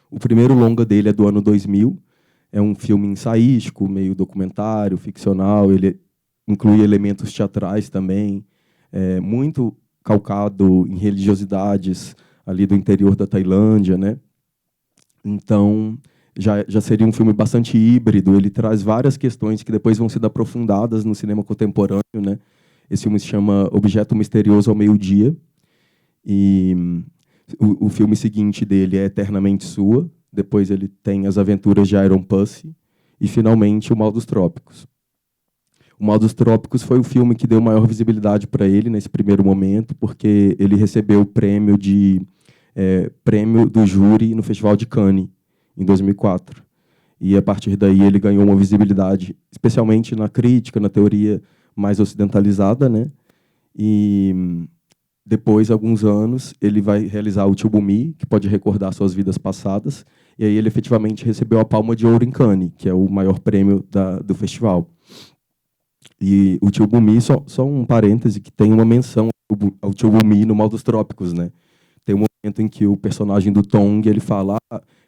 O primeiro longa dele é do ano 2000, é um filme ensaístico, meio documentário, ficcional, ele inclui elementos teatrais também, muito calcado em religiosidades ali do interior da Tailândia, né? Então, já seria um filme bastante híbrido, ele traz várias questões que depois vão ser aprofundadas no cinema contemporâneo, né? Esse filme se chama Objeto Misterioso ao Meio-Dia, e o filme seguinte dele é Eternamente Sua, depois ele tem As Aventuras de Iron Pussy, e finalmente O Mal dos Trópicos. O Mal dos Trópicos foi o filme que deu maior visibilidade para ele nesse primeiro momento, porque ele recebeu o prêmio do júri no Festival de Cannes, em 2004. E, a partir daí, ele ganhou uma visibilidade, especialmente na crítica, na teoria mais ocidentalizada, né? E depois, alguns anos, ele vai realizar o Tio Bumi, que pode recordar suas vidas passadas, e aí ele efetivamente recebeu a Palma de Ouro em Cannes, que é o maior prêmio do festival. E o Tio Bumi, só um parêntese, que tem uma menção ao Tio Bumi no Mal dos Trópicos, né? Tem um momento em que o personagem do Tong,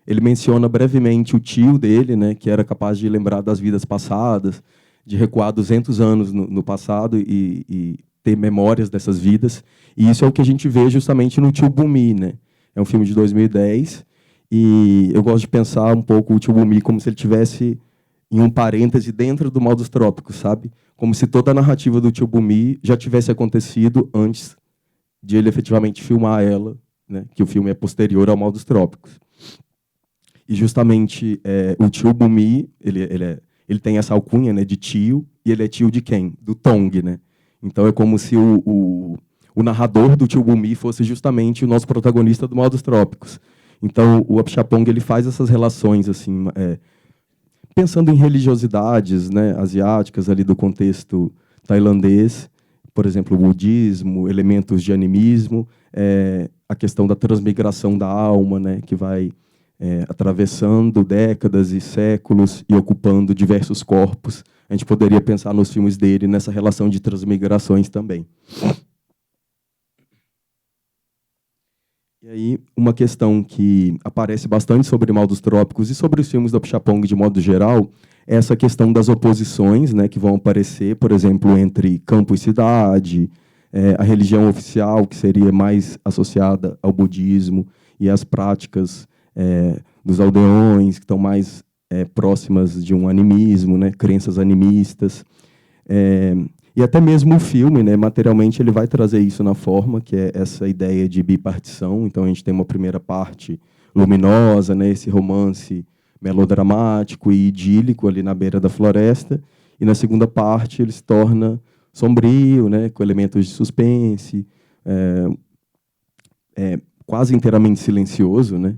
ele menciona brevemente o tio dele, né, que era capaz de lembrar das vidas passadas, de recuar 200 anos no passado e ter memórias dessas vidas. E isso é o que a gente vê justamente no Tio Bumi, né? É um filme de 2010 e eu gosto de pensar um pouco o Tio Bumi como se ele tivesse em um parêntese dentro do Mal dos Trópicos, sabe? Como se toda a narrativa do Tio Bumi já tivesse acontecido antes de ele efetivamente filmar ela, né? Que o filme é posterior ao Mal dos Trópicos. E justamente o Tio Bumi, ele tem essa alcunha, né, de tio, e ele é tio de quem? Do Tong, né? Então é como se o narrador do Tio Bumi fosse justamente o nosso protagonista do Mal dos Trópicos. Então o Apichatpong ele faz essas relações assim, pensando em religiosidades, né, asiáticas ali do contexto tailandês, por exemplo, o budismo, elementos de animismo, a questão da transmigração da alma, né, que vai atravessando décadas e séculos e ocupando diversos corpos. A gente poderia pensar nos filmes dele nessa relação de transmigrações também. E aí, uma questão que aparece bastante sobre Mal dos Trópicos e sobre os filmes do Apichatpong de modo geral é essa questão das oposições, né, que vão aparecer, por exemplo, entre campo e cidade, a religião oficial, que seria mais associada ao budismo, e as práticas dos aldeões, que estão mais próximas de um animismo, né, crenças animistas. E até mesmo o filme, né, materialmente, ele vai trazer isso na forma, que é essa ideia de bipartição. Então, a gente tem uma primeira parte luminosa, né, esse romance melodramático e idílico ali na beira da floresta, e na segunda parte ele se torna sombrio, né, com elementos de suspense, quase inteiramente silencioso, né?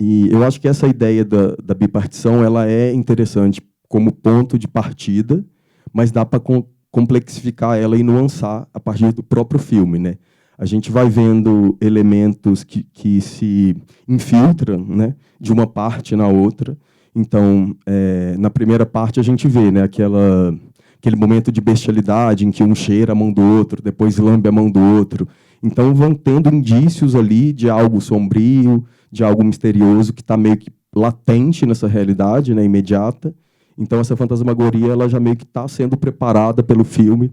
E eu acho que essa ideia da bipartição ela é interessante como ponto de partida, mas dá para complexificar ela e nuançar a partir do próprio filme, né? A gente vai vendo elementos que se infiltram, né, de uma parte na outra. Então, na primeira parte, a gente vê, né, aquele momento de bestialidade em que um cheira a mão do outro, depois lambe a mão do outro. Então, vão tendo indícios ali de algo sombrio, de algo misterioso que está meio que latente nessa realidade, né, imediata. Então, essa fantasmagoria ela já meio que está sendo preparada pelo filme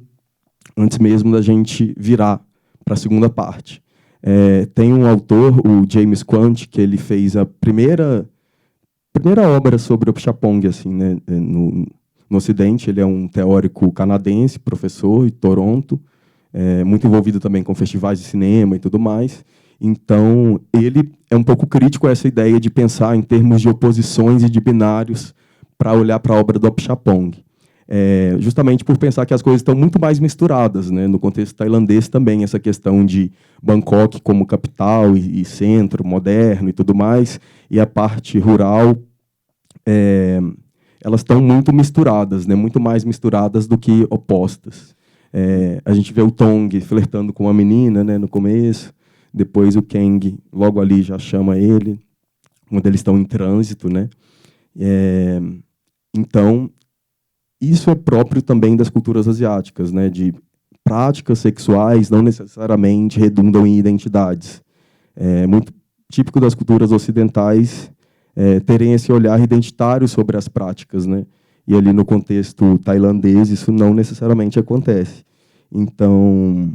antes mesmo da gente virar para a segunda parte. Tem um autor, o James Quant, que ele fez a primeira obra sobre o Apichatpong, assim, né, no Ocidente. Ele é um teórico canadense, professor em Toronto, muito envolvido também com festivais de cinema e tudo mais. Então, ele é um pouco crítico a essa ideia de pensar em termos de oposições e de binários para olhar para a obra do Apichatpong. Justamente por pensar que as coisas estão muito mais misturadas, né? No contexto tailandês também, essa questão de Bangkok como capital e centro moderno e tudo mais, e a parte rural, elas estão muito misturadas, né? Muito mais misturadas do que opostas. A gente vê o Tong flertando com uma menina, né, no começo, depois o Kang logo ali já chama ele, quando eles estão em trânsito, né? Então, isso é próprio também das culturas asiáticas, né? De práticas sexuais não necessariamente redundam em identidades. Muito típico das culturas ocidentais terem esse olhar identitário sobre as práticas, né? E ali no contexto tailandês isso não necessariamente acontece. Então,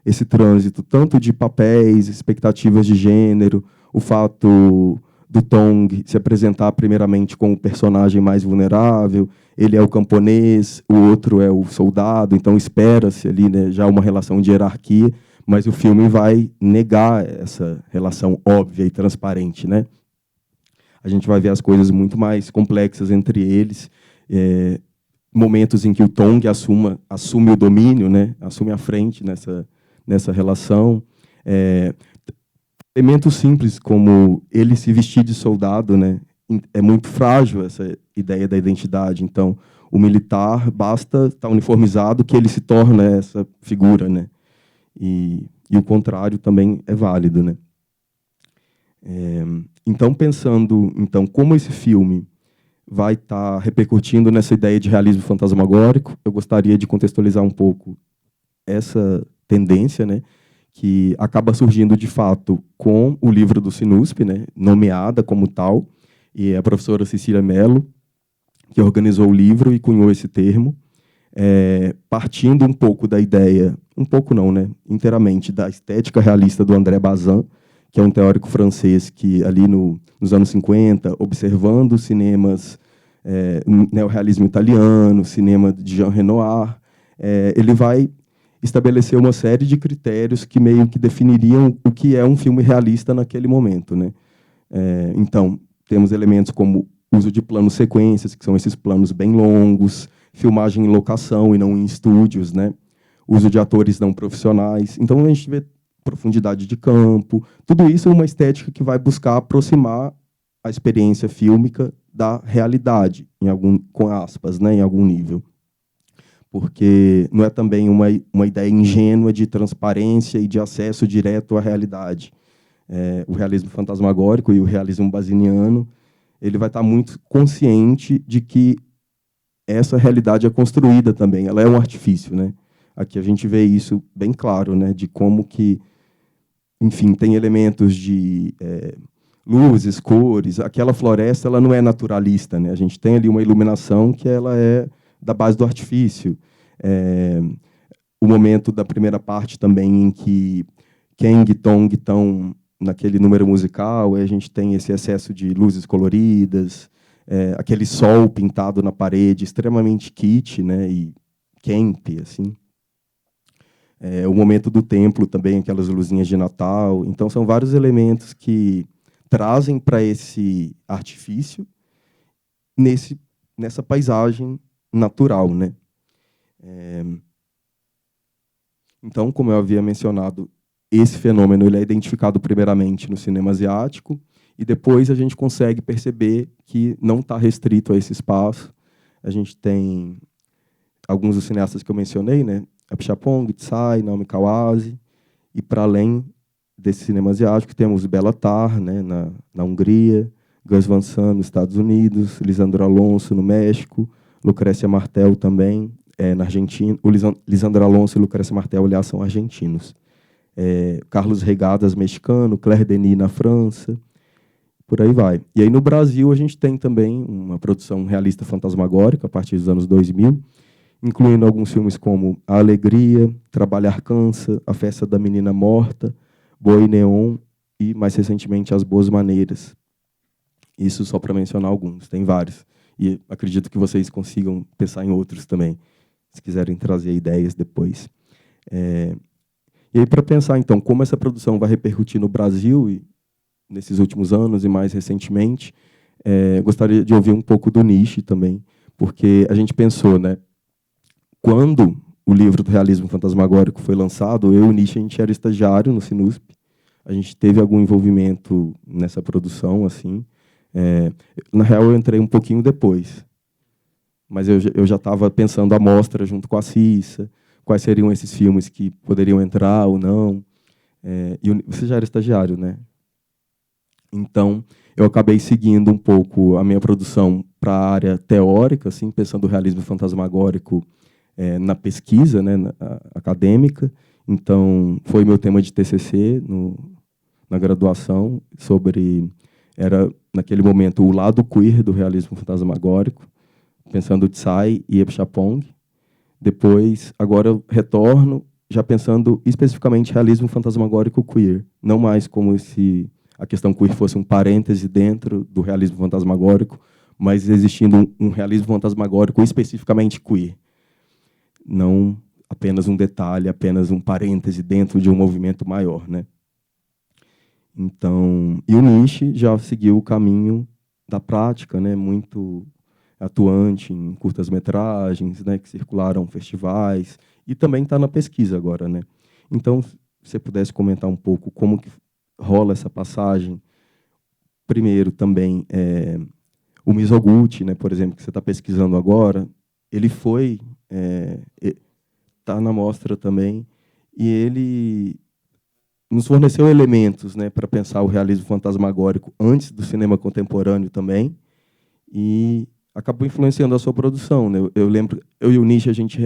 esse trânsito tanto de papéis, expectativas de gênero, o fato do Tong se apresentar primeiramente como o personagem mais vulnerável, ele é o camponês, o outro é o soldado, então espera-se ali, né, já uma relação de hierarquia, mas o filme vai negar essa relação óbvia e transparente, né? A gente vai ver as coisas muito mais complexas entre eles, momentos em que o Tong assume o domínio, né, assume a frente nessa relação. Elementos simples como ele se vestir de soldado, né, é muito frágil essa ideia da identidade. Então, o militar basta estar uniformizado que ele se torna essa figura, né? E o contrário também é válido, né? Então, pensando como esse filme vai estar repercutindo nessa ideia de realismo fantasmagórico, eu gostaria de contextualizar um pouco essa tendência, né, que acaba surgindo de fato com o livro do Sinuspe, né, nomeada como tal, e a professora Cecília Mello, que organizou o livro e cunhou esse termo, partindo um pouco da ideia, um pouco não, né, inteiramente, da estética realista do André Bazin, que é um teórico francês que, ali nos anos 50, observando cinemas, neorrealismo italiano, cinema de Jean Renoir, ele vai estabelecer uma série de critérios que meio que definiriam o que é um filme realista naquele momento, né? Então, temos elementos como uso de planos sequências, que são esses planos bem longos, filmagem em locação e não em estúdios, né? Uso de atores não profissionais. Então, a gente vê profundidade de campo. Tudo isso é uma estética que vai buscar aproximar a experiência fílmica da realidade, com aspas, né, em algum nível. Porque não é também uma ideia ingênua de transparência e de acesso direto à realidade. O realismo fantasmagórico e o realismo basiniano, ele vai estar muito consciente de que essa realidade é construída também, ela é um artifício, né? Aqui a gente vê isso bem claro, né, de como que, enfim, tem elementos de luzes, cores. Aquela floresta, ela não é naturalista, né? A gente tem ali uma iluminação que ela é da base do artifício. O momento da primeira parte também em que Kang e Tong estão naquele número musical, a gente tem esse excesso de luzes coloridas, aquele sol pintado na parede, extremamente kitsch, né, e camp, assim. O momento do templo também, aquelas luzinhas de Natal. Então, são vários elementos que trazem para esse artifício nessa paisagem natural, né? Então, como eu havia mencionado, esse fenômeno ele é identificado primeiramente no cinema asiático e depois a gente consegue perceber que não está restrito a esse espaço. A gente tem alguns dos cineastas que eu mencionei, né? Apichatpong, Tsai, Naomi Kawase, e para além desse cinema asiático temos Béla Tarr, né, na Hungria, Gus Van Sant nos Estados Unidos, Lisandro Alonso no México, Lucrécia Martel também na Argentina. O Lisandro Alonso e Lucrécia Martel, aliás, são argentinos. Carlos Regadas, mexicano, Claire Denis na França, por aí vai. E aí no Brasil a gente tem também uma produção realista fantasmagórica a partir dos anos 2000, incluindo alguns filmes como A Alegria, Trabalhar Cansa, A Festa da Menina Morta, Boi Neon e, mais recentemente, As Boas Maneiras. Isso só para mencionar alguns, tem vários. E acredito que vocês consigam pensar em outros também, se quiserem trazer ideias depois. E aí, para pensar, então, como essa produção vai repercutir no Brasil, e nesses últimos anos e mais recentemente, gostaria de ouvir um pouco do Nishi também, porque a gente pensou, né, quando o livro do realismo fantasmagórico foi lançado, eu e o Nishi, a gente era estagiário no Sinusp, a gente teve algum envolvimento nessa produção, assim. Na real, eu entrei um pouquinho depois, mas eu já estava pensando a mostra junto com a Cissa, quais seriam esses filmes que poderiam entrar ou não. E você já era estagiário, né? Então, eu acabei seguindo um pouco a minha produção para a área teórica, assim, pensando o realismo fantasmagórico na pesquisa, né, acadêmica. Então, foi meu tema de TCC na graduação sobre era naquele momento o lado queer do realismo fantasmagórico, pensando Tsai e Epchapong. Depois, agora eu retorno já pensando especificamente realismo fantasmagórico queer, não mais como se a questão queer fosse um parêntese dentro do realismo fantasmagórico, mas existindo um realismo fantasmagórico especificamente queer, não apenas um detalhe, apenas um parêntese dentro de um movimento maior, né? Então, e o Nishi já seguiu o caminho da prática, né? Muito atuante em curtas-metragens, né? Que circularam festivais e também está na pesquisa agora, né? Então, se você pudesse comentar um pouco como que rola essa passagem. Primeiro, também o Mizoguchi, né? Por exemplo, que você está pesquisando agora, ele foi está na mostra também e ele nos forneceu elementos, né, para pensar o realismo fantasmagórico antes do cinema contemporâneo também, e acabou influenciando a sua produção, né? Eu lembro, eu e o Nishi, a gente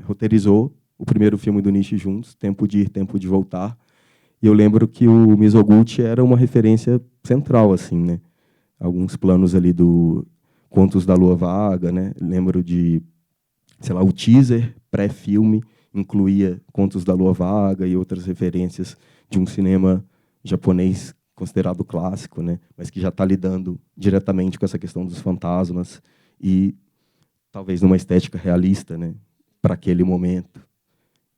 roteirizou o primeiro filme do Nishi juntos, Tempo de Ir, Tempo de Voltar, e eu lembro que o Mizoguchi era uma referência central, assim, né? Alguns planos ali do Contos da Lua Vaga, né? Lembro de, sei lá, o teaser pré-filme incluía Contos da Lua Vaga e outras referências de um cinema japonês considerado clássico, né? Mas que já está lidando diretamente com essa questão dos fantasmas e talvez numa estética realista, né? Para aquele momento.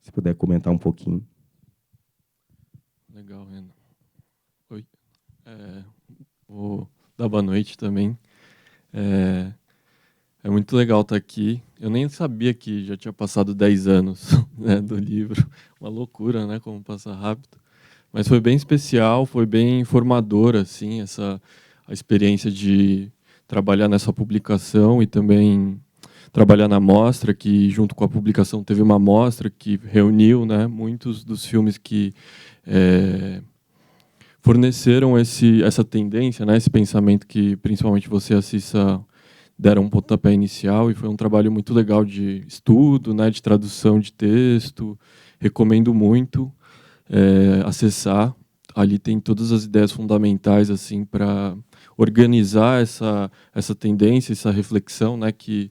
Se puder comentar um pouquinho. Legal, Renan. Oi. Vou dar boa noite também. É muito legal estar aqui. Eu nem sabia que já tinha passado 10 anos, né, do livro. Uma loucura, né, como passa rápido. Mas foi bem especial, foi bem informador, assim, a experiência de trabalhar nessa publicação e também trabalhar na mostra, que junto com a publicação teve uma mostra que reuniu, né, muitos dos filmes que forneceram essa tendência, né, esse pensamento que principalmente você, Cissa, deram um pontapé inicial, e foi um trabalho muito legal de estudo, né, de tradução de texto. Recomendo muito acessar. Ali tem todas as ideias fundamentais assim para organizar essa tendência, essa reflexão, né, que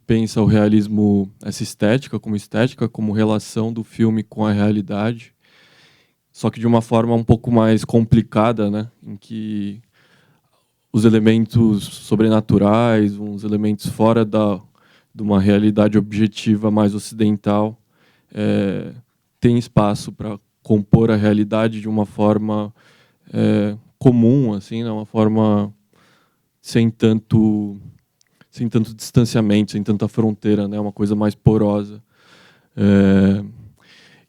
pensa o realismo, essa estética como relação do filme com a realidade, só que de uma forma um pouco mais complicada, né, em que os elementos sobrenaturais, uns elementos fora de uma realidade objetiva mais ocidental, tem espaço para compor a realidade de uma forma comum, assim, né? Uma forma sem tanto distanciamento, sem tanta fronteira, né? Uma coisa mais porosa.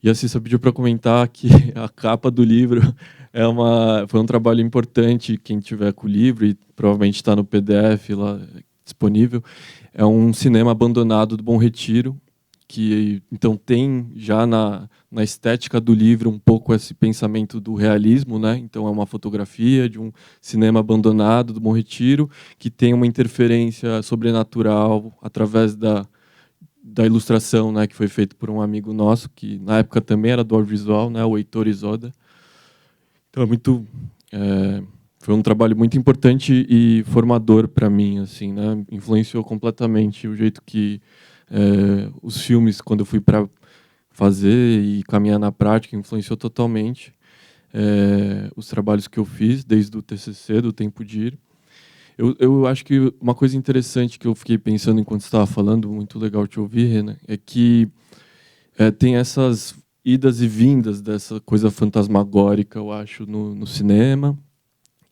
E assim, você pediu para comentar que a capa do livro foi um trabalho importante. Quem tiver com o livro, e provavelmente está no PDF lá disponível, é um cinema abandonado do Bom Retiro, que então tem já na estética do livro um pouco esse pensamento do realismo, né? Então é uma fotografia de um cinema abandonado do Bom Retiro, que tem uma interferência sobrenatural através da ilustração, né, que foi feito por um amigo nosso, que na época também era do audiovisual, né, o Heitor Isoda. Então foi um trabalho muito importante e formador para mim, assim, né? Influenciou completamente o jeito que os filmes, quando eu fui para fazer e caminhar na prática, influenciou totalmente os trabalhos que eu fiz, desde o TCC, do Tempo de Ir. Eu acho que uma coisa interessante que eu fiquei pensando enquanto estava falando, muito legal te ouvir, Renan, é que tem essas idas e vindas dessa coisa fantasmagórica, eu acho, no cinema,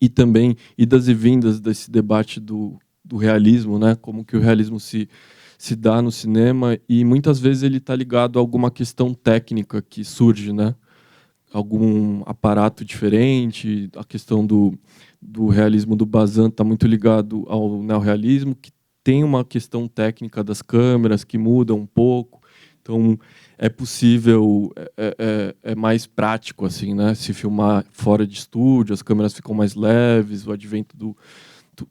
e também idas e vindas desse debate do realismo, né? Como que o realismo se dá no cinema, e muitas vezes ele está ligado a alguma questão técnica que surge, né? Algum aparato diferente, a questão do realismo do Bazin está muito ligado ao neorrealismo, que tem uma questão técnica das câmeras que muda um pouco. Então é possível, é mais prático assim, né? Se filmar fora de estúdio, as câmeras ficam mais leves, o advento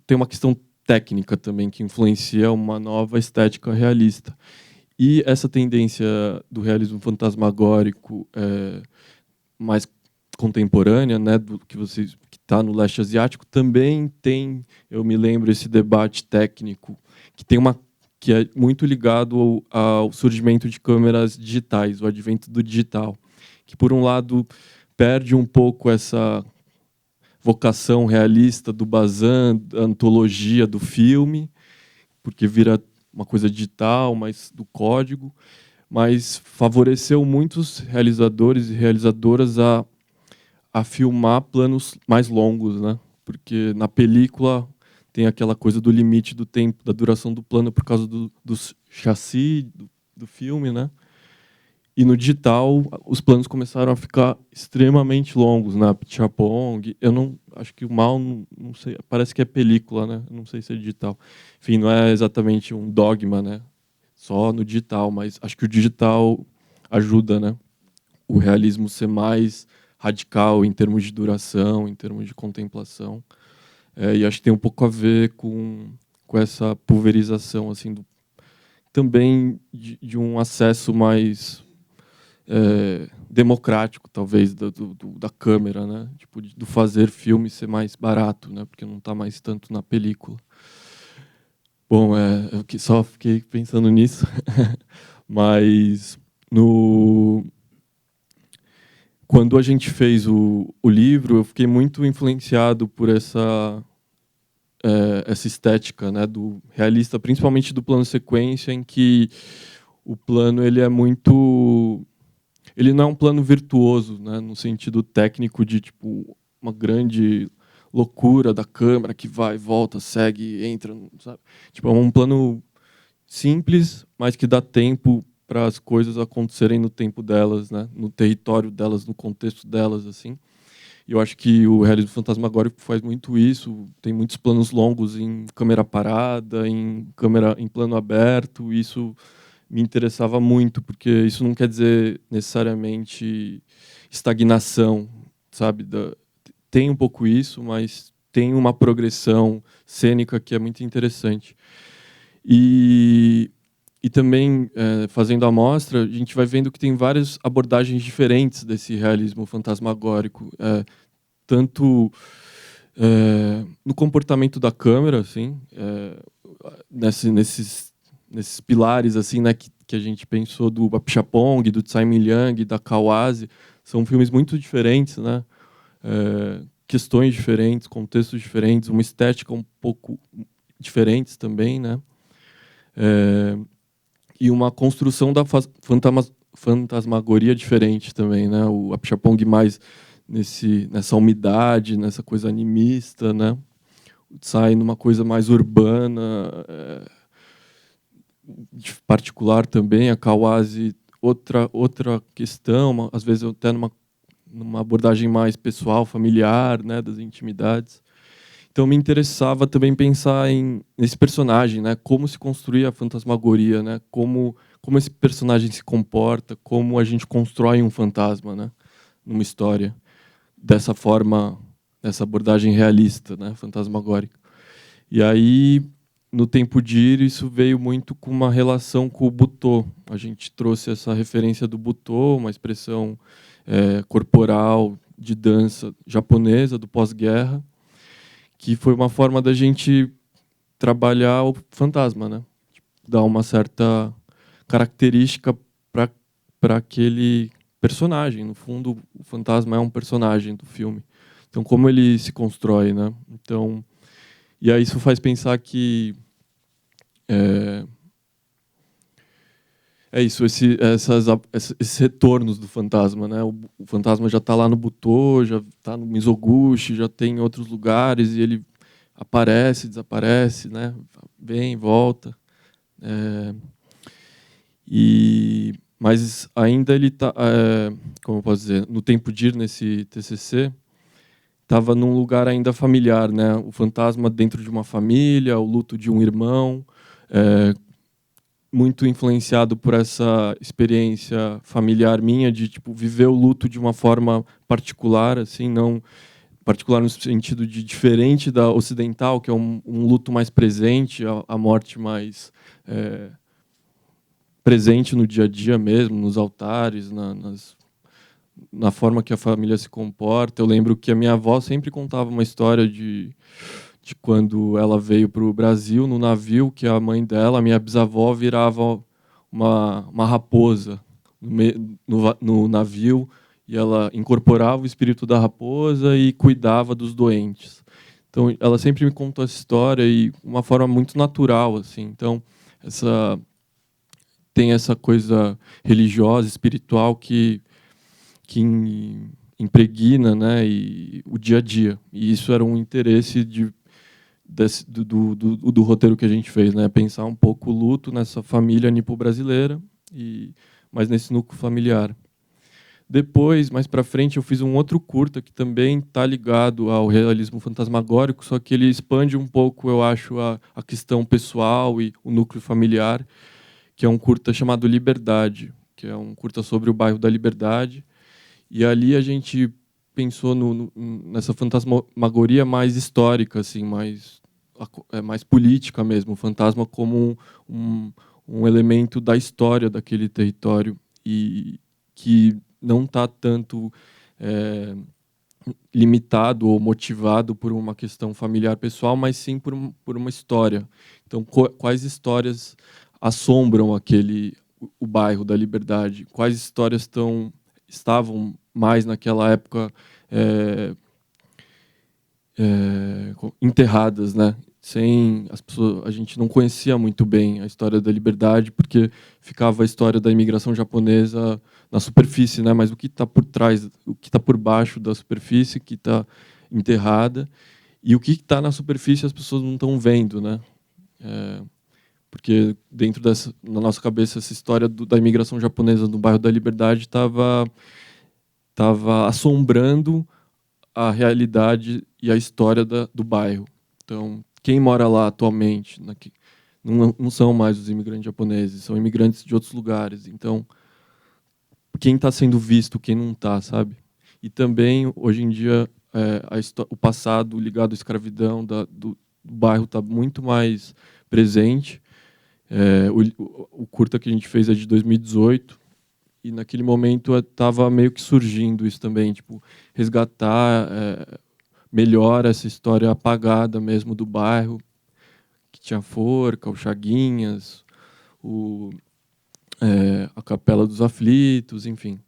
tem uma questão técnica também que influencia uma nova estética realista. E essa tendência do realismo fantasmagórico mais contemporânea, né, do que está no leste asiático, também tem, eu me lembro, esse debate técnico que é muito ligado ao surgimento de câmeras digitais, o advento do digital, que por um lado perde um pouco essa vocação realista do Bazin, da antologia do filme, porque vira uma coisa digital, mas do código, mas favoreceu muitos realizadores e realizadoras a filmar planos mais longos, né? Porque na película tem aquela coisa do limite do tempo, da duração do plano por causa do chassi do filme, né? E no digital os planos começaram a ficar extremamente longos, né? Chapong, eu não acho que o mal não sei, parece que é película, né? Não sei se é digital. Enfim, não é exatamente um dogma, né? Só no digital, mas acho que o digital ajuda, né? O realismo ser mais radical em termos de duração, em termos de contemplação. E acho que tem um pouco a ver com essa pulverização, assim, também de um acesso mais democrático, talvez, da câmera, né? Tipo, do fazer filme ser mais barato, né? Porque não está mais tanto na película. Bom, eu só fiquei pensando nisso, mas quando a gente fez o livro, eu fiquei muito influenciado por essa estética, né, do realista, principalmente do plano sequência, em que o plano ele não é um plano virtuoso, né, no sentido técnico de tipo uma grande loucura da câmera que vai, volta, segue, entra, sabe? Tipo, é um plano simples, mas que dá tempo para as coisas acontecerem no tempo delas, né, no território delas, no contexto delas, assim. E eu acho que o realismo fantasmagórico faz muito isso. Tem muitos planos longos em câmera parada, em plano aberto. E isso me interessava muito, porque isso não quer dizer necessariamente estagnação, sabe? Tem um pouco isso, mas tem uma progressão cênica que é muito interessante. E também, fazendo a mostra, a gente vai vendo que tem várias abordagens diferentes desse realismo fantasmagórico, tanto no comportamento da câmera, assim, nesses pilares assim, né, que a gente pensou do Apichatpong, do Tsai Ming-liang, da Kawase, são filmes muito diferentes, né? Questões diferentes, contextos diferentes, uma estética um pouco diferentes também, né? E uma construção da fantasmagoria diferente também, né? O Apichatpong mais nessa umidade, nessa coisa animista, né? O Tsai numa coisa mais urbana, particular também. A Kawase outra questão, às vezes até numa abordagem mais pessoal, familiar, né? Das intimidades. Então me interessava também pensar nesse personagem, né? Como se construía a fantasmagoria, né? Como esse personagem se comporta, como a gente constrói um fantasma, né? Numa história dessa forma, dessa abordagem realista, né? Fantasmagórica. E aí, no Tempo de Ir, isso veio muito com uma relação com o Butô. A gente trouxe essa referência do Butô, uma expressão corporal de dança japonesa do pós-guerra, que foi uma forma da gente trabalhar o fantasma, né? Dar uma certa característica para aquele personagem. No fundo, o fantasma é um personagem do filme. Então, como ele se constrói, né? Então, e aí isso faz pensar que isso, esses retornos do fantasma, né? O fantasma já está lá no Butô, já está no Mizoguchi, já tem em outros lugares e ele aparece, desaparece, né? Vem, volta. Mas ainda ele está, como eu posso dizer, no Tempo de Ir, nesse TCC, estava num lugar ainda familiar, né? O fantasma dentro de uma família, o luto de um irmão, muito influenciado por essa experiência familiar minha de tipo viver o luto de uma forma particular, assim, não particular no sentido de diferente da ocidental, que é um luto mais presente, a morte mais presente no dia a dia mesmo, nos altares, na forma que a família se comporta. Eu lembro que a minha avó sempre contava uma história de quando ela veio para o Brasil no navio, que a mãe dela, a minha bisavó, virava uma raposa no navio, e ela incorporava o espírito da raposa e cuidava dos doentes. Então, ela sempre me contou essa história e uma forma muito natural, assim. Então, tem essa coisa religiosa, espiritual que impregna, né, e o dia a dia. E isso era um interesse do roteiro que a gente fez, né, pensar um pouco o luto nessa família nipo-brasileira, mas nesse núcleo familiar. Depois, mais para frente, eu fiz um outro curta que também está ligado ao realismo fantasmagórico, só que ele expande um pouco, eu acho, a questão pessoal e o núcleo familiar, que é um curta chamado Liberdade, que é um curta sobre o bairro da Liberdade. E ali a gente pensou nessa fantasmagoria mais histórica, assim, mais política mesmo, o fantasma como um elemento da história daquele território, e que não está tanto limitado ou motivado por uma questão familiar pessoal, mas sim por uma história. Então, quais histórias assombram o bairro da Liberdade? Quais histórias estavam mais naquela época enterradas, né? A gente não conhecia muito bem a história da Liberdade, porque ficava a história da imigração japonesa na superfície, né? Mas o que está por trás, o que está por baixo da superfície, que está enterrada, e o que está na superfície as pessoas não estão vendo, né? Porque na nossa cabeça, essa história da imigração japonesa no bairro da Liberdade estava assombrando a realidade e a história do bairro. Então, quem mora lá atualmente não são mais os imigrantes japoneses, são imigrantes de outros lugares. Então, quem está sendo visto, quem não está, sabe? E também, hoje em dia, o passado ligado à escravidão do bairro está muito mais presente. O curta que a gente fez é de 2018, e naquele momento estava meio que surgindo isso também, tipo, resgatar melhor essa história apagada mesmo do bairro, que tinha Forca, o Chaguinhas, a Capela dos Aflitos, enfim.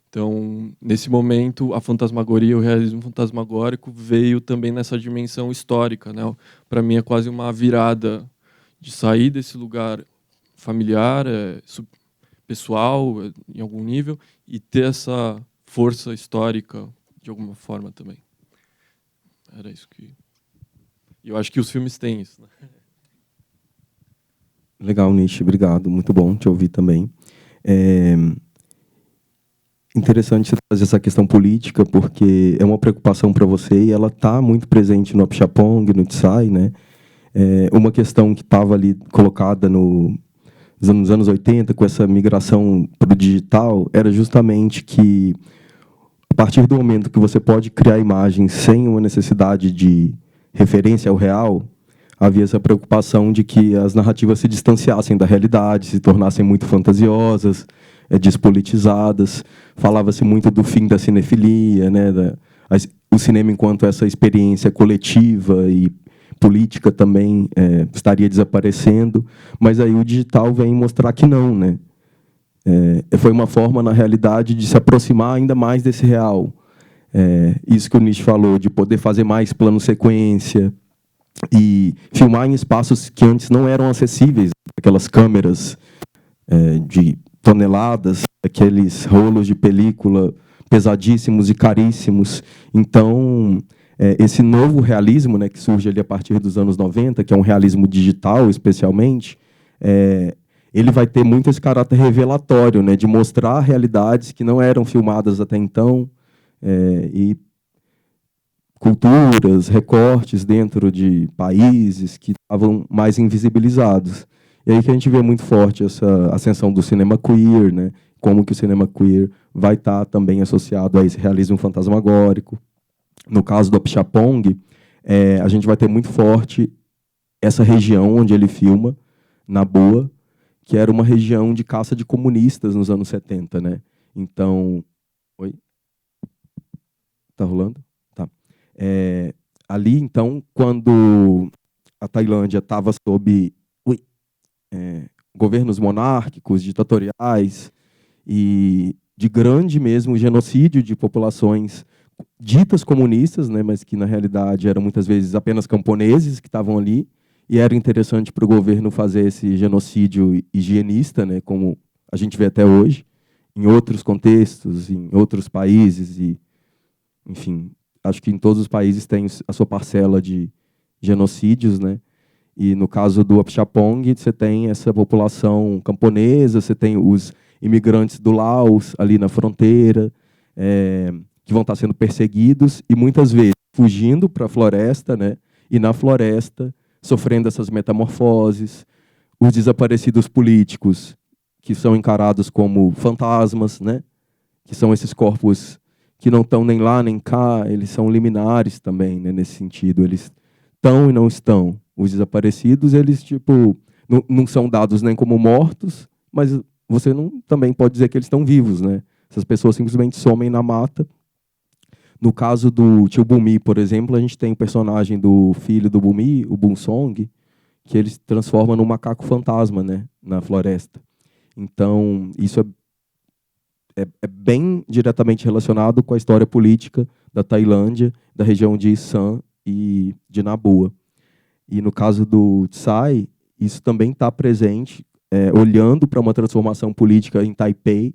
Então, nesse momento, a fantasmagoria, o realismo fantasmagórico veio também nessa dimensão histórica, né? Para mim é quase uma virada de sair desse lugar familiar, pessoal, em algum nível, e ter essa força histórica de alguma forma também. Era isso que... Eu acho que os filmes têm isso, né? Legal, Nishi, obrigado. Muito bom te ouvir também. Interessante você trazer essa questão política, porque é uma preocupação para você e ela está muito presente no Apixapong, no Tsai, né? Uma questão que estava ali colocada nos anos 80, com essa migração para o digital, era justamente que, a partir do momento que você pode criar imagens sem uma necessidade de referência ao real, havia essa preocupação de que as narrativas se distanciassem da realidade, se tornassem muito fantasiosas, despolitizadas. Falava-se muito do fim da cinefilia, né, o cinema enquanto essa experiência coletiva e política também estaria desaparecendo, mas aí o digital vem mostrar que não, né? Foi uma forma, na realidade, de se aproximar ainda mais desse real. Isso que o Nish falou, de poder fazer mais plano-sequência e filmar em espaços que antes não eram acessíveis, aquelas câmeras de toneladas, aqueles rolos de película pesadíssimos e caríssimos. Então, esse novo realismo, né, que surge ali a partir dos anos 90, que é um realismo digital, especialmente, ele vai ter muito esse caráter revelatório, né, de mostrar realidades que não eram filmadas até então, e culturas, recortes dentro de países que estavam mais invisibilizados. E aí que a gente vê muito forte essa ascensão do cinema queer, né, como que o cinema queer vai estar também associado a esse realismo fantasmagórico. No caso do Apixapong, a gente vai ter muito forte essa região onde ele filma, na Boa, que era uma região de caça de comunistas nos anos 70, né? Então, Tá rolando? Tá. Ali, então, quando a Tailândia estava sob governos monárquicos, ditatoriais, e de grande mesmo genocídio de populações ditas comunistas, né, mas que na realidade eram muitas vezes apenas camponeses que estavam ali, e era interessante para o governo fazer esse genocídio higienista, né, como a gente vê até hoje, em outros contextos, em outros países, e, enfim, acho que em todos os países tem a sua parcela de genocídios, né? E no caso do Apichatpong, você tem essa população camponesa, você tem os imigrantes do Laos ali na fronteira, que vão estar sendo perseguidos e muitas vezes fugindo para a floresta, né? E na floresta sofrendo essas metamorfoses, os desaparecidos políticos que são encarados como fantasmas, né? Que são esses corpos que não estão nem lá nem cá, eles são liminares também, né? Nesse sentido, eles estão e não estão. Os desaparecidos, eles tipo não são dados nem como mortos, mas você não também pode dizer que eles estão vivos, né? Essas pessoas simplesmente somem na mata. No caso do tio Bumi, por exemplo, a gente tem o personagem do filho do Bumi, o Bunsong, que ele se transforma num macaco fantasma, né, na floresta. Então, isso é bem diretamente relacionado com a história política da Tailândia, da região de Isan e de Nabua. E no caso do Tsai, isso também está presente, olhando para uma transformação política em Taipei.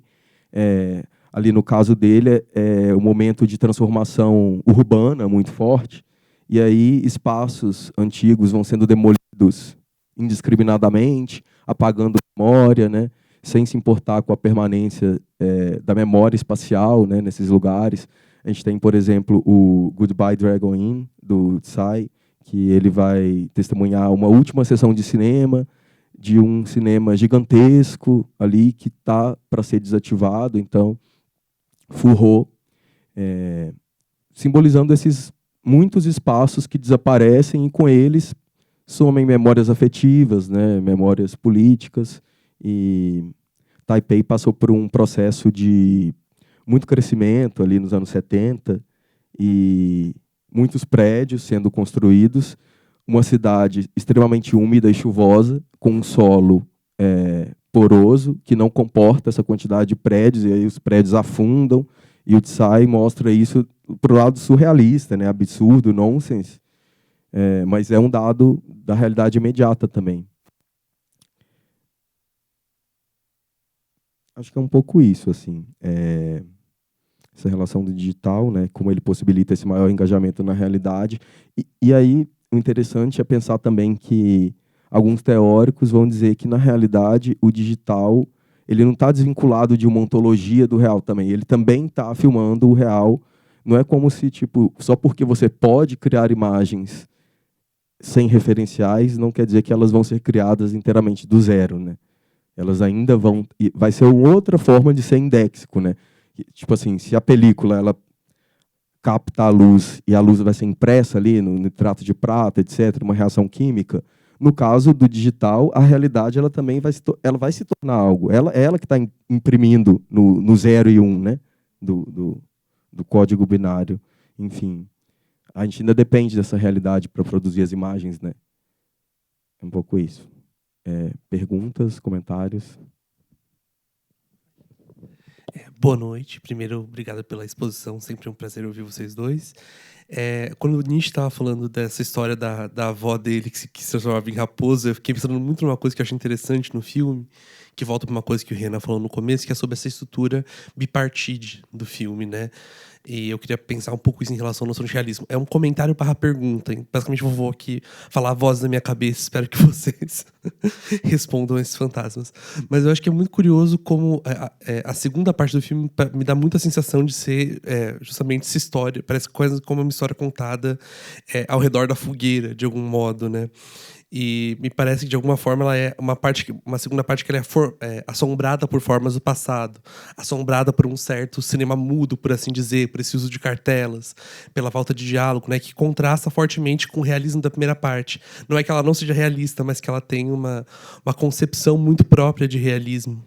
Ali no caso dele, é um momento de transformação urbana muito forte, e aí espaços antigos vão sendo demolidos indiscriminadamente, apagando memória, né, sem se importar com a permanência da memória espacial, né, nesses lugares. A gente tem, por exemplo, o Goodbye Dragon Inn, do Tsai, que ele vai testemunhar uma última sessão de cinema, de um cinema gigantesco ali que está para ser desativado. Então, Furro, simbolizando esses muitos espaços que desaparecem e com eles somem memórias afetivas, né, memórias políticas. E Taipei passou por um processo de muito crescimento ali nos anos 70 e muitos prédios sendo construídos, uma cidade extremamente úmida e chuvosa, com um solo poroso, que não comporta essa quantidade de prédios, e aí os prédios afundam, e o Tsai mostra isso para o lado surrealista, né, absurdo, nonsense, mas é um dado da realidade imediata também. Acho que é um pouco isso, assim, essa relação do digital, né, como ele possibilita esse maior engajamento na realidade. E aí, o interessante é pensar também que alguns teóricos vão dizer que, na realidade, o digital ele não está desvinculado de uma ontologia do real também. Ele também está filmando o real. Não é como se, tipo, só porque você pode criar imagens sem referenciais, não quer dizer que elas vão ser criadas inteiramente do zero, né? Elas ainda vão... Vai ser outra forma de ser indéxico, né? Tipo assim, se a película ela capta a luz e a luz vai ser impressa ali no nitrato de prata, etc., uma reação química, no caso do digital, a realidade ela também vai se tornar algo. Ela que está imprimindo no 0 e 1, né? do código binário. Enfim, a gente ainda depende dessa realidade para produzir as imagens, né? É um pouco isso. Perguntas, comentários? Boa noite. Primeiro, obrigado pela exposição. Sempre um prazer ouvir vocês dois. Quando o Nietzsche estava falando dessa história da avó dele que se transformava em raposa, eu fiquei pensando muito numa coisa que eu achei interessante no filme, que volta para uma coisa que o Renan falou no começo, que é sobre essa estrutura bipartite do filme, né? E eu queria pensar um pouco isso em relação à noção de realismo. É um comentário para a pergunta. Basicamente, eu vou aqui falar a voz da minha cabeça. Espero que vocês respondam esses fantasmas. Mas eu acho que é muito curioso como a segunda parte do filme me dá muita sensação de ser justamente essa história. Parece quase como uma história contada ao redor da fogueira, de algum modo, né? E me parece que, de alguma forma, ela é uma segunda parte que ela é assombrada por formas do passado, assombrada por um certo cinema mudo, por assim dizer, por esse uso de cartelas, pela falta de diálogo, né, que contrasta fortemente com o realismo da primeira parte. Não é que ela não seja realista, mas que ela tem uma concepção muito própria de realismo.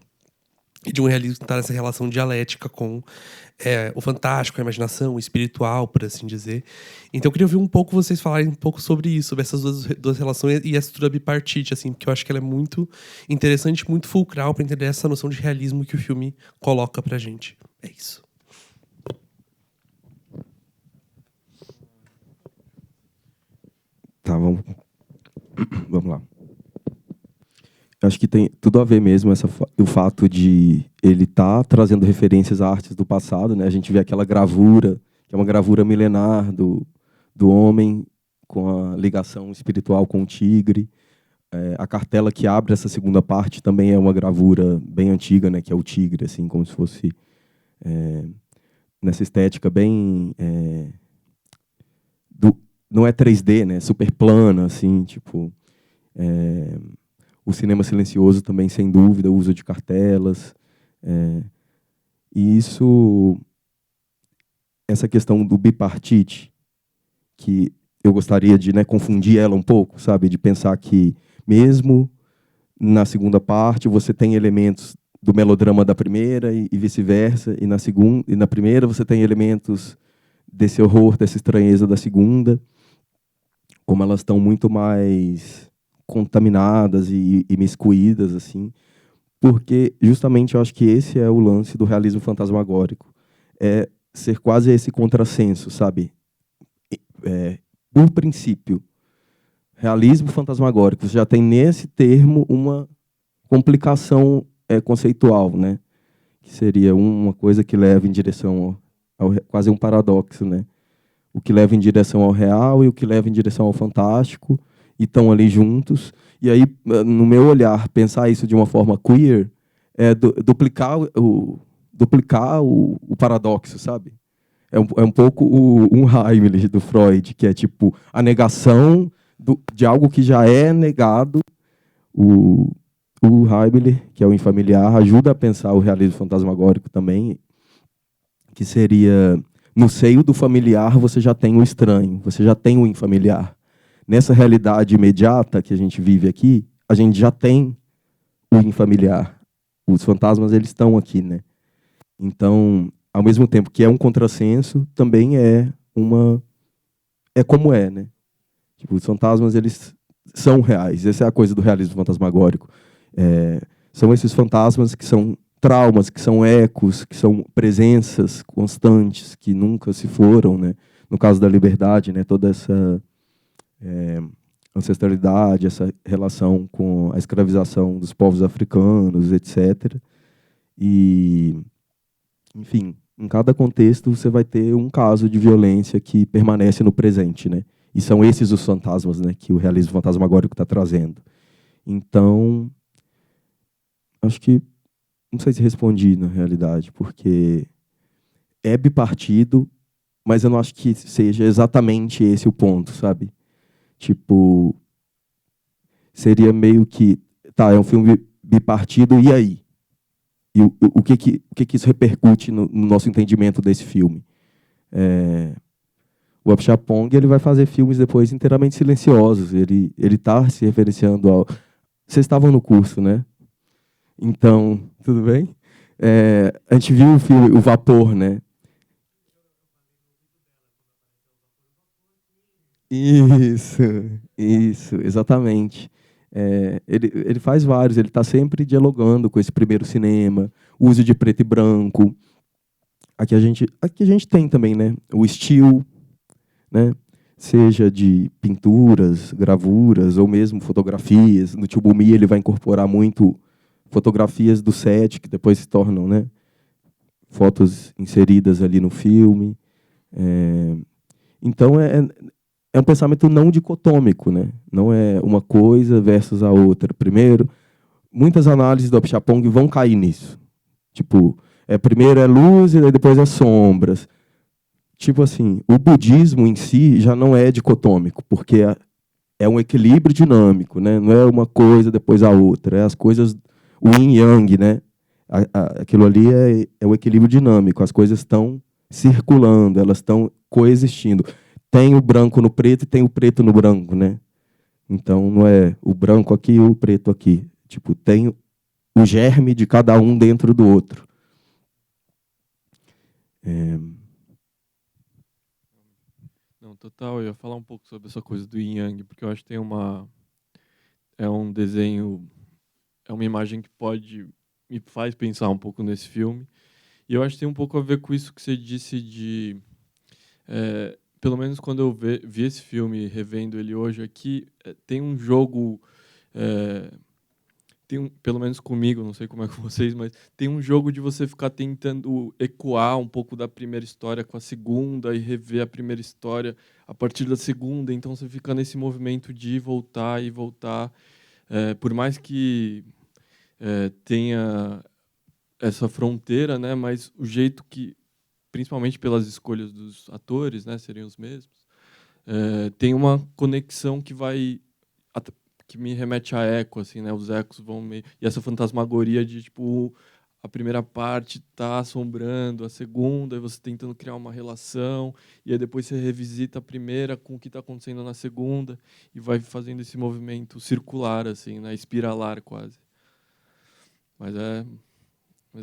e de um realismo que está nessa relação dialética com o fantástico, a imaginação, o espiritual, por assim dizer. Então eu queria ouvir um pouco vocês falarem um pouco sobre isso, sobre essas duas relações e a estrutura bipartite, assim, porque eu acho que ela é muito interessante, muito fulcral para entender essa noção de realismo que o filme coloca pra gente. É isso. Tá, vamos lá. Acho que tem tudo a ver mesmo o fato de ele estar trazendo referências a artes do passado, né? A gente vê aquela gravura, que é uma gravura milenar do homem com a ligação espiritual com o tigre. A cartela que abre essa segunda parte também é uma gravura bem antiga, né? Que é o tigre, assim, como se fosse nessa estética bem não é 3D, né? Super plana, assim, tipo. O cinema silencioso também, sem dúvida, o uso de cartelas. E essa questão do bipartite, que eu gostaria de, né, confundir ela um pouco, sabe? De pensar que, mesmo na segunda parte, você tem elementos do melodrama da primeira e vice-versa, e na primeira você tem elementos desse horror, dessa estranheza da segunda, como elas estão muito mais contaminadas e imiscuídas, assim, porque justamente eu acho que esse é o lance do realismo fantasmagórico, é ser quase esse contrassenso, sabe? Por princípio, realismo fantasmagórico, você já tem nesse termo uma complicação conceitual, né? Que seria uma coisa que leva em direção quase um paradoxo, né? O que leva em direção ao real e o que leva em direção ao fantástico, e estão ali juntos. E aí, no meu olhar, pensar isso de uma forma queer é duplicar o paradoxo, sabe? É um pouco um Heimlich do Freud, que é tipo a negação de algo que já é negado. O Heimlich, que é o infamiliar, ajuda a pensar o realismo fantasmagórico também, que seria, no seio do familiar você já tem o estranho, você já tem o infamiliar. Nessa realidade imediata que a gente vive aqui, a gente já tem o infamiliar. Os fantasmas, eles estão aqui, né? Então, ao mesmo tempo que é um contrassenso, também é como é, né? Tipo, os fantasmas, eles são reais. Essa é a coisa do realismo fantasmagórico. São esses fantasmas que são traumas, que são ecos, que são presenças constantes, que nunca se foram, né? No caso da liberdade, né? Toda essa ancestralidade, essa relação com a escravização dos povos africanos, etc. E, enfim, em cada contexto você vai ter um caso de violência que permanece no presente, né? E são esses os fantasmas, né, que o realismo fantasmagórico está trazendo. Então, acho que não sei se respondi na realidade, porque é bipartido, mas eu não acho que seja exatamente esse o ponto, sabe? Tipo, seria meio que, tá, é um filme bipartido, e aí? E o que isso repercute no nosso entendimento desse filme? O Apichatpong, ele vai fazer filmes depois inteiramente silenciosos. Ele está se referenciando ao... Vocês estavam no curso, né? Então, tudo bem? A gente viu o filme O Vapor, né? Isso, exatamente. Ele faz vários, ele está sempre dialogando com esse primeiro cinema, o uso de preto e branco. Aqui a gente tem também, né? O still, né? Seja de pinturas, gravuras ou mesmo fotografias. No Tio Bumi ele vai incorporar muito fotografias do set, que depois se tornam, né, fotos inseridas ali no filme. Então é um pensamento não dicotômico, né? Não é uma coisa versus a outra. Primeiro, muitas análises do Apichatpong vão cair nisso. Tipo, primeiro é luz e depois é sombras. Tipo assim, o budismo em si já não é dicotômico, porque é um equilíbrio dinâmico, né? Não é uma coisa depois a outra. É as coisas, o yin yang, né? Aquilo ali é o equilíbrio dinâmico. As coisas estão circulando, elas estão coexistindo. Tem o branco no preto e tem o preto no branco, né? Então não é o branco aqui e o preto aqui. Tipo, tem o germe de cada um dentro do outro. Não, total, eu ia falar um pouco sobre essa coisa do yin yang, porque eu acho que é um desenho, é uma imagem que me faz pensar um pouco nesse filme. E eu acho que tem um pouco a ver com isso que você disse pelo menos quando eu vi esse filme, revendo ele hoje aqui, tem um jogo, pelo menos comigo, não sei como é com vocês, mas tem um jogo de você ficar tentando ecoar um pouco da primeira história com a segunda e rever a primeira história a partir da segunda. Então você fica nesse movimento de ir, voltar e voltar. Por mais que tenha essa fronteira, né, mas o jeito que, principalmente pelas escolhas dos atores, né, seriam os mesmos, tem uma conexão que me remete a eco, assim, né, os ecos vão meio... E essa fantasmagoria de, tipo, a primeira parte tá assombrando a segunda, e você tentando criar uma relação, e aí depois você revisita a primeira com o que está acontecendo na segunda, e vai fazendo esse movimento circular, assim, né, espiralar quase. Mas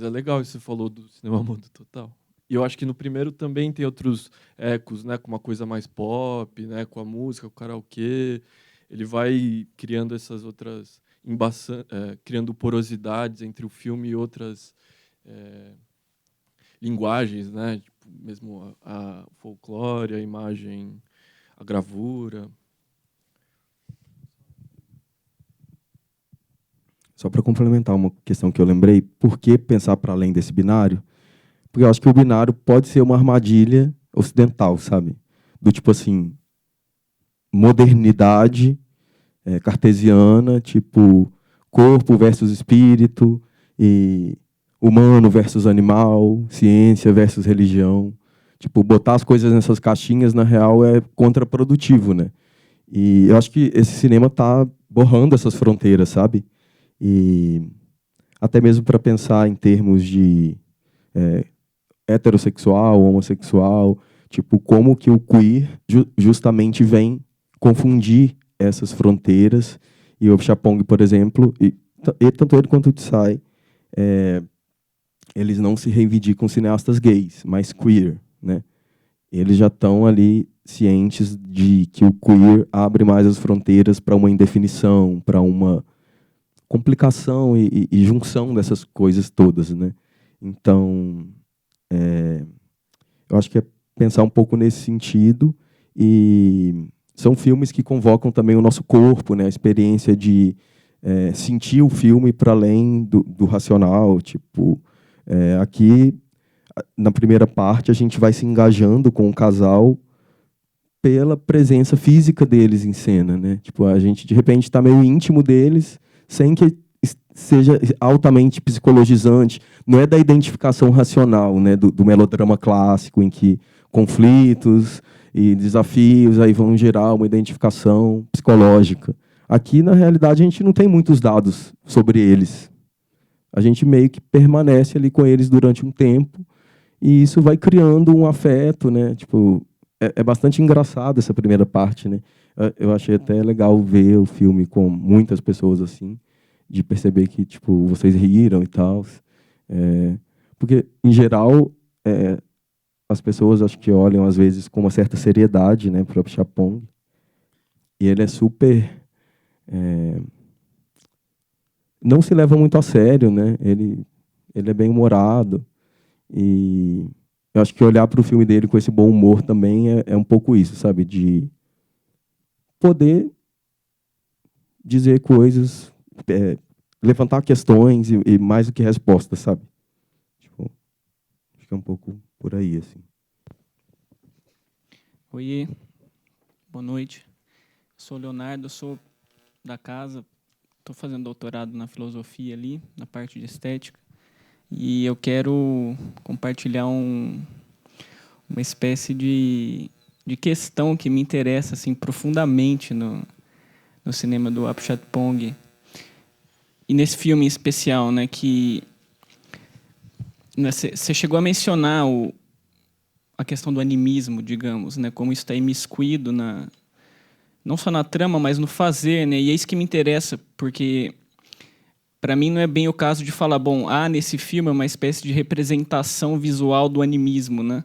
é legal isso que você falou do cinema mudo total. E eu acho que no primeiro também tem outros ecos, né, com uma coisa mais pop, né, com a música, com o karaokê. Ele vai criando essas outras criando porosidades entre o filme e outras linguagens, né, tipo, mesmo a folclore, a imagem, a gravura. Só para complementar uma questão que eu lembrei, por que pensar para além desse binário? Porque eu acho que o binário pode ser uma armadilha ocidental, sabe? Do tipo assim, modernidade cartesiana, tipo corpo versus espírito, e humano versus animal, ciência versus religião. Tipo, botar as coisas nessas caixinhas, na real, é contraprodutivo, né? E eu acho que esse cinema está borrando essas fronteiras, sabe? E até mesmo para pensar em termos de heterossexual, homossexual, tipo, como que o queer justamente vem confundir essas fronteiras. E o Chapong, por exemplo, e tanto ele quanto o Tsai, eles não se reivindicam cineastas gays, mas queer, né? Eles já estão ali cientes de que o queer abre mais as fronteiras para uma indefinição, para uma complicação e junção dessas coisas todas, né? Então, eu acho que é pensar um pouco nesse sentido, e são filmes que convocam também o nosso corpo, né? A experiência de sentir o filme para além do racional. Tipo, aqui, na primeira parte, a gente vai se engajando com o casal pela presença física deles em cena, né? Tipo, a gente, de repente, está meio íntimo deles, sem que seja altamente psicologizante. Não é da identificação racional, né, do melodrama clássico, em que conflitos e desafios aí vão gerar uma identificação psicológica. Aqui, na realidade, a gente não tem muitos dados sobre eles. A gente meio que permanece ali com eles durante um tempo, e isso vai criando um afeto, né? Tipo, é bastante engraçado essa primeira parte, né? Eu achei até legal ver o filme com muitas pessoas assim, de perceber que, tipo, vocês riram e tal. Porque, em geral, as pessoas acho que olham, às vezes, com uma certa seriedade, né, para o Chapong. E ele é super... não se leva muito a sério, né? Ele é bem humorado. E eu acho que olhar para o filme dele com esse bom humor também é um pouco isso, sabe? De poder dizer coisas, levantar questões e mais do que respostas, sabe? Tipo, acho que é um pouco por aí, assim. Oiê, boa noite. Sou o Leonardo, sou da casa, estou fazendo doutorado na filosofia ali, na parte de estética, e eu quero compartilhar uma espécie de questão que me interessa assim, profundamente no cinema do Apichatpong. E nesse filme em especial, né, que você chegou a mencionar a questão do animismo, digamos, né, como isso está imiscuído não só na trama, mas no fazer, né, e é isso que me interessa, porque para mim não é bem o caso de falar, bom, nesse filme é uma espécie de representação visual do animismo, né?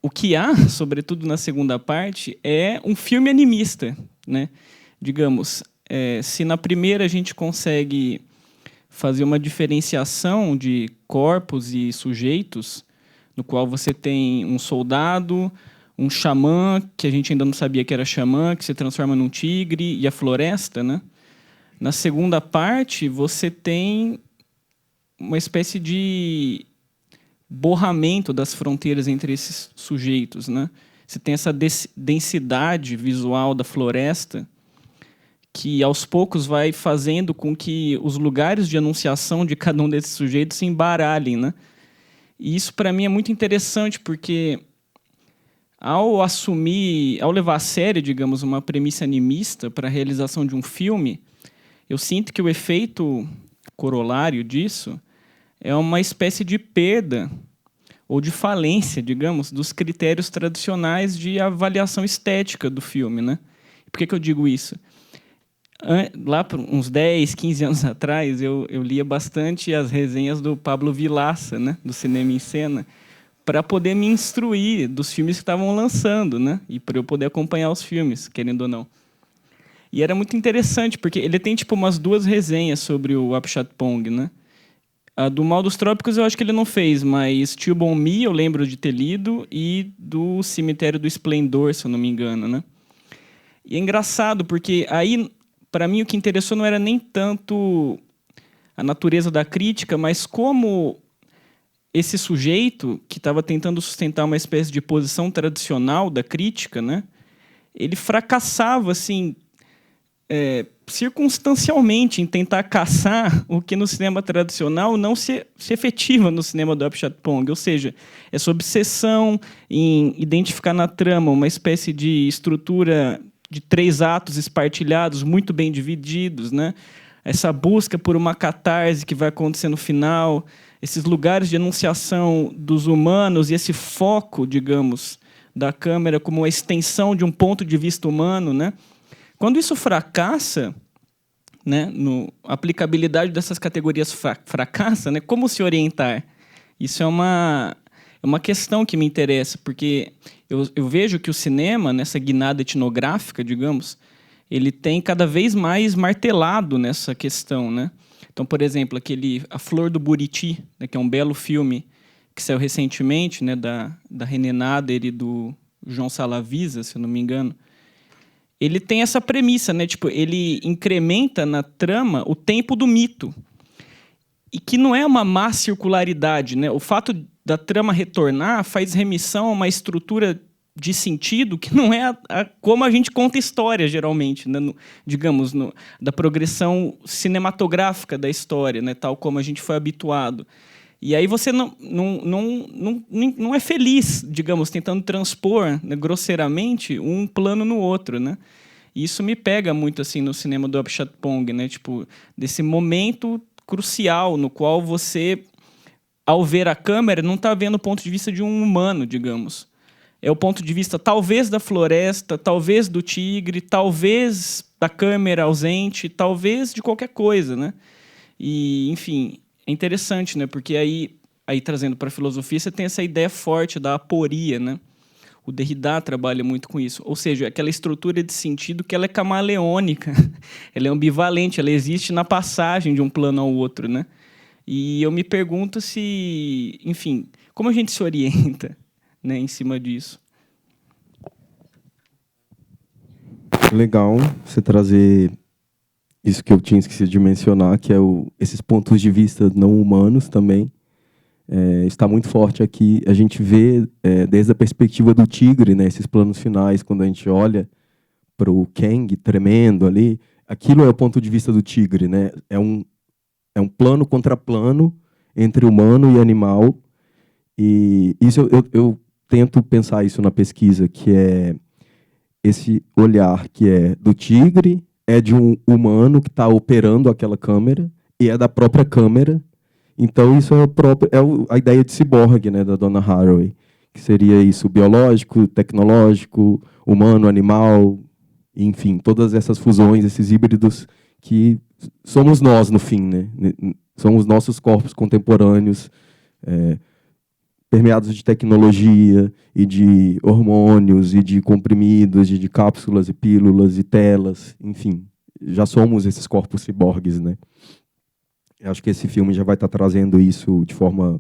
O que há, sobretudo na segunda parte, é um filme animista, né? Digamos, se na primeira a gente consegue fazer uma diferenciação de corpos e sujeitos, no qual você tem um soldado, um xamã, que a gente ainda não sabia que era xamã, que se transforma num tigre, e a floresta, né? Na segunda parte, você tem uma espécie de borramento das fronteiras entre esses sujeitos, né? Você tem essa densidade visual da floresta que, aos poucos, vai fazendo com que os lugares de enunciação de cada um desses sujeitos se embaralhem, né? E isso, para mim, é muito interessante, porque ao levar a sério, digamos, uma premissa animista para a realização de um filme, eu sinto que o efeito corolário disso é uma espécie de perda ou de falência, digamos, dos critérios tradicionais de avaliação estética do filme, né? Por que eu digo isso? Lá por uns 10, 15 anos atrás, eu lia bastante as resenhas do Pablo Vilaça, né, do Cinema em Cena, para poder me instruir dos filmes que estavam lançando, né, e para eu poder acompanhar os filmes, querendo ou não. E era muito interessante, porque ele tem tipo umas 2 resenhas sobre o Apichatpong, né? A do Mal dos Trópicos eu acho que ele não fez, mas Tio Bon Mi eu lembro de ter lido, e do Cemitério do Esplendor, se eu não me engano, né? E é engraçado, porque aí, para mim, o que interessou não era nem tanto a natureza da crítica, mas como esse sujeito, que estava tentando sustentar uma espécie de posição tradicional da crítica, né? Ele fracassava, assim, circunstancialmente em tentar caçar o que no cinema tradicional não se efetiva no cinema do Apichatpong, ou seja, essa obsessão em identificar na trama uma espécie de estrutura de 3 atos espartilhados, muito bem divididos, né? Essa busca por uma catarse que vai acontecer no final, esses lugares de enunciação dos humanos e esse foco, digamos, da câmera como uma extensão de um ponto de vista humano, né? Quando isso fracassa, né, a aplicabilidade dessas categorias fracassa, né, como se orientar? Isso é uma questão que me interessa, porque eu vejo que o cinema, nessa guinada etnográfica, digamos, ele tem cada vez mais martelado nessa questão, né? Então, por exemplo, A Flor do Buriti, né, que é um belo filme que saiu recentemente, né, da René Nader e do João Salavisa, se eu não me engano. Ele tem essa premissa, né? Tipo, ele incrementa na trama o tempo do mito. E que não é uma má circularidade, né? O fato da trama retornar faz remissão a uma estrutura de sentido que não é como a gente conta história, geralmente, né? Digamos, da progressão cinematográfica da história, né? Tal como a gente foi habituado. E aí você não é feliz, digamos, tentando transpor, né, grosseiramente um plano no outro, né? E isso me pega muito assim no cinema do Apichatpong, né? Tipo, desse momento crucial no qual você, ao ver a câmera, não está vendo o ponto de vista de um humano, digamos. É o ponto de vista talvez da floresta, talvez do tigre, talvez da câmera ausente, talvez de qualquer coisa, né? E, enfim, é interessante, né? Porque aí trazendo para a filosofia, você tem essa ideia forte da aporia, né? O Derrida trabalha muito com isso. Ou seja, aquela estrutura de sentido que ela é camaleônica, ela é ambivalente, ela existe na passagem de um plano ao outro, né? E eu me pergunto se, enfim, como a gente se orienta, né, em cima disso. Legal você trazer isso que eu tinha esquecido de mencionar, que é esses pontos de vista não humanos também. Está muito forte aqui. A gente vê desde a perspectiva do tigre, né, esses planos finais, quando a gente olha para o Kang tremendo ali, aquilo é o ponto de vista do tigre, né? É um plano contra plano entre humano e animal. E isso eu tento pensar isso na pesquisa, que é esse olhar que é do tigre, é de um humano que está operando aquela câmera e é da própria câmera. Então, isso a ideia de ciborgue, né, da Donna Haraway, que seria isso, biológico, tecnológico, humano, animal, enfim, todas essas fusões, esses híbridos que somos nós, no fim, né? São os nossos corpos contemporâneos, permeados de tecnologia e de hormônios e de comprimidos, de cápsulas e pílulas e telas, enfim. Já somos esses corpos ciborgues, né? Eu acho que esse filme já vai estar trazendo isso de forma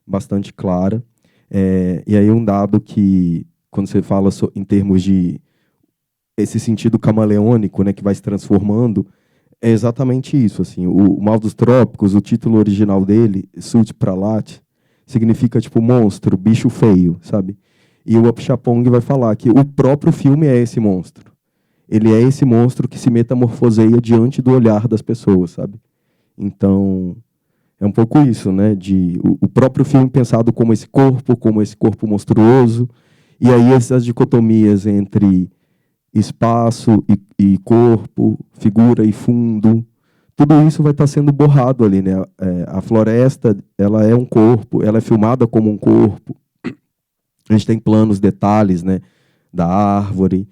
bastante clara. E aí um dado que, quando você fala em termos de esse sentido camaleônico, né, que vai se transformando, é exatamente isso. Assim, o Mal dos Trópicos, o título original dele, Sut Pralat, significa tipo monstro, bicho feio, sabe? E o Apichatpong vai falar que o próprio filme é esse monstro. Ele é esse monstro que se metamorfoseia diante do olhar das pessoas, sabe? Então, é um pouco isso, né? O próprio filme pensado como esse corpo monstruoso, e aí essas dicotomias entre espaço e corpo, figura e fundo, tudo isso vai estar sendo borrado ali, né? A floresta, ela é um corpo, ela é filmada como um corpo. A gente tem planos, detalhes, né? Da árvore,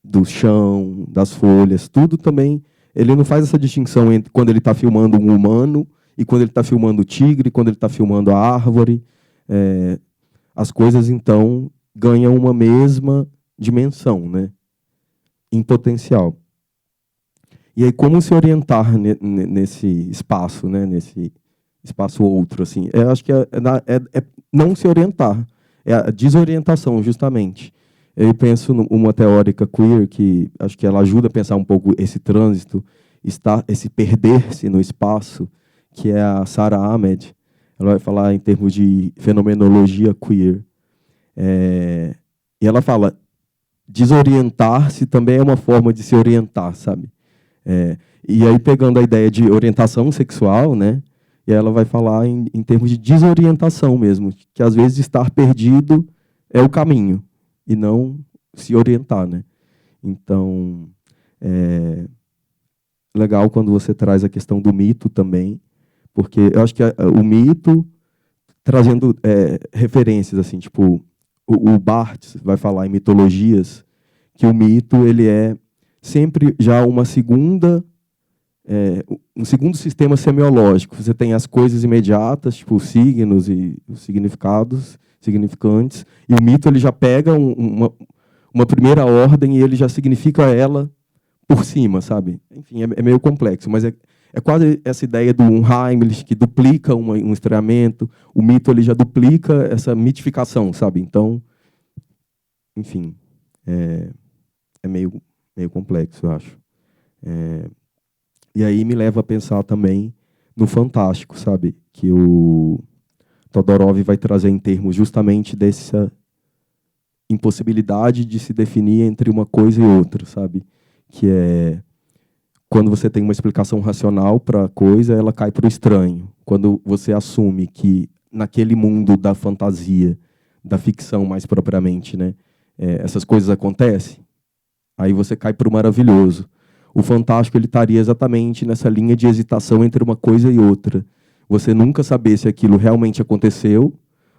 do chão, das folhas, tudo também. Ele não faz essa distinção entre quando ele está filmando um humano e quando ele está filmando o tigre, quando ele está filmando a árvore. As coisas, então, ganham uma mesma dimensão, né? Em potencial. E aí, como se orientar nesse espaço, né? Nesse espaço outro, assim? Eu acho que é não se orientar, é a desorientação, justamente. Eu penso numa teórica queer que acho que ela ajuda a pensar um pouco esse trânsito, esse perder-se no espaço, que é a Sara Ahmed. Ela vai falar em termos de fenomenologia queer. E ela fala, desorientar-se também é uma forma de se orientar, sabe? E aí, pegando a ideia de orientação sexual, né? E ela vai falar em termos de desorientação mesmo, que às vezes estar perdido é o caminho, e não se orientar, né? Então, legal quando você traz a questão do mito também, porque eu acho que o mito, trazendo referências, assim, tipo, o Barthes vai falar em mitologias, que o mito ele é sempre já um segundo sistema semiológico. Você tem as coisas imediatas, tipo os signos e os significantes, e o mito ele já pega uma primeira ordem e ele já significa ela por cima, sabe? Enfim, é meio complexo, mas é quase essa ideia do Heimlich, que duplica um estranhamento. O mito ele já duplica essa mitificação, sabe? Então, enfim, é meio complexo, eu acho. E aí me leva a pensar também no fantástico, sabe? Que o Todorov vai trazer em termos justamente dessa impossibilidade de se definir entre uma coisa e outra, sabe? Que é quando você tem uma explicação racional para a coisa, ela cai para o estranho. Quando você assume que naquele mundo da fantasia, da ficção mais propriamente, né, essas coisas acontecem, aí você cai para o maravilhoso. O fantástico ele estaria exatamente nessa linha de hesitação entre uma coisa e outra. Você nunca saber se aquilo realmente aconteceu,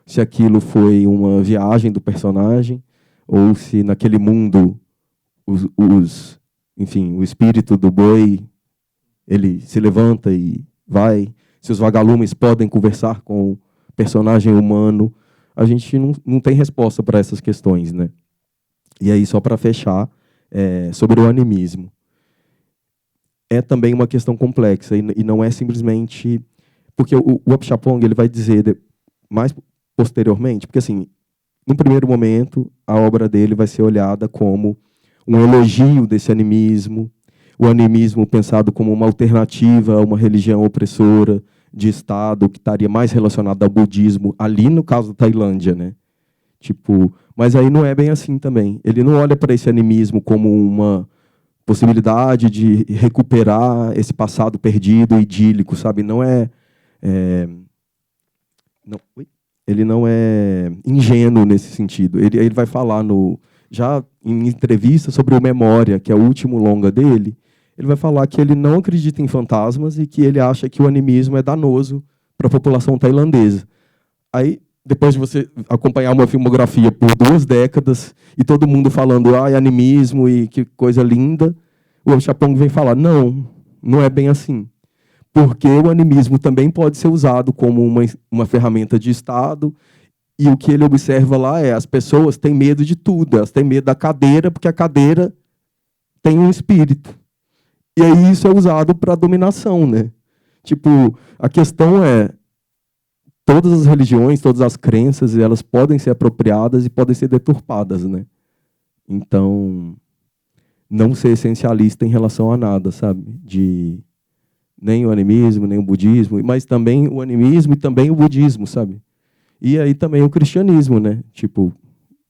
se aquilo foi uma viagem do personagem, ou se naquele mundo enfim, o espírito do boi ele se levanta e vai. Se os vagalumes podem conversar com o personagem humano, a gente não tem resposta para essas questões, né? E aí, só para fechar, sobre o animismo. É também uma questão complexa e não é simplesmente... Porque o Apichatpong ele vai dizer mais posteriormente, porque assim, no primeiro momento, a obra dele vai ser olhada como um elogio desse animismo, o animismo pensado como uma alternativa a uma religião opressora de Estado, que estaria mais relacionado ao budismo, ali no caso da Tailândia, né? Tipo, mas aí não é bem assim também. Ele não olha para esse animismo como uma possibilidade de recuperar esse passado perdido, idílico, sabe? Não ele não é ingênuo nesse sentido. Ele vai falar já em entrevista sobre o Memória, que é o último longa dele, ele vai falar que ele não acredita em fantasmas e que ele acha que o animismo é danoso para a população tailandesa. Aí, depois de você acompanhar uma filmografia por 2 décadas e todo mundo falando é animismo e que coisa linda, o Apichatpong vem falar, não, não é bem assim. Porque o animismo também pode ser usado como uma ferramenta de Estado, e o que ele observa lá é as pessoas têm medo de tudo, elas têm medo da cadeira, porque a cadeira tem um espírito. E aí isso é usado para dominação, né? Tipo, a questão é, todas as religiões, todas as crenças, elas podem ser apropriadas e podem ser deturpadas, né? Então, não ser essencialista em relação a nada, sabe? Nem o animismo, nem o budismo, mas também o animismo e também o budismo, sabe? E aí também o cristianismo, né? Tipo,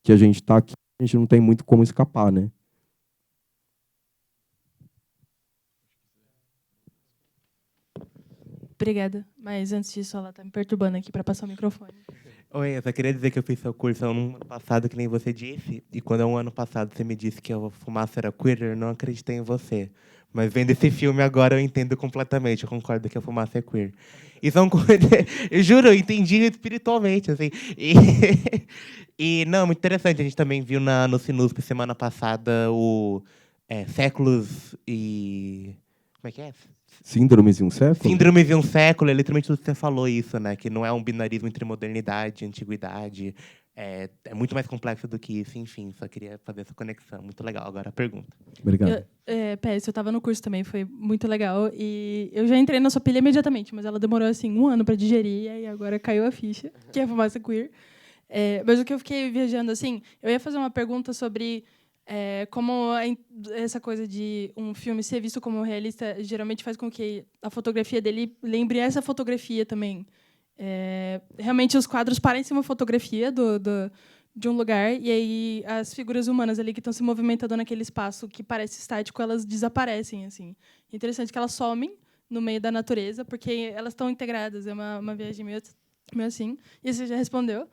que a gente está aqui, a gente não tem muito como escapar, né? Obrigada. Mas antes disso, ela tá me perturbando aqui para passar o microfone. Oi, eu só queria dizer que eu fiz seu curso no ano passado, que nem você disse, e quando há um ano passado você me disse que a fumaça era queer, eu não acreditei em você. Mas vendo esse filme agora eu entendo completamente, eu concordo que a fumaça é queer. E são coisas, eu juro, eu entendi espiritualmente, assim. E não, muito interessante, a gente também viu no Sinusp semana passada o Séculos e... Como é que é? Síndromes de um século? Síndromes de um século, é literalmente tudo que você falou isso, né? Que não é um binarismo entre modernidade e antiguidade. É muito mais complexo do que isso, enfim. Só queria fazer essa conexão. Muito legal. Agora a pergunta. Obrigado. PS, eu estava no curso também, foi muito legal. E eu já entrei na sua pilha imediatamente, mas ela demorou assim 1 ano para digerir, e agora caiu a ficha, que é a fumaça queer. Mas o que eu fiquei viajando, assim, eu ia fazer uma pergunta sobre como essa coisa de um filme ser visto como realista geralmente faz com que a fotografia dele lembre essa fotografia também. Realmente os quadros parecem uma fotografia de um lugar, e aí as figuras humanas ali que estão se movimentando naquele espaço que parece estático, elas desaparecem, assim. Interessante que elas somem no meio da natureza, porque elas estão integradas. É uma viagem meio assim. E você já respondeu.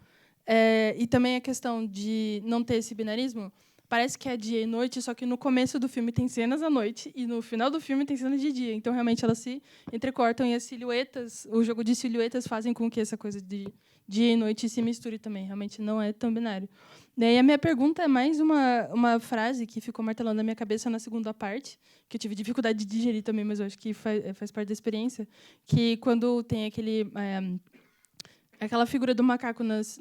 E também a questão de não ter esse binarismo. Parece que é dia e noite, só que no começo do filme tem cenas à noite e no final do filme tem cenas de dia. Então, realmente, elas se entrecortam e as silhuetas, o jogo de silhuetas fazem com que essa coisa de dia e noite se misture também. Realmente não é tão binário. Daí a minha pergunta é mais uma frase que ficou martelando na minha cabeça na segunda parte, que eu tive dificuldade de digerir também, mas eu acho que faz parte da experiência, que quando tem aquela figura do macaco nas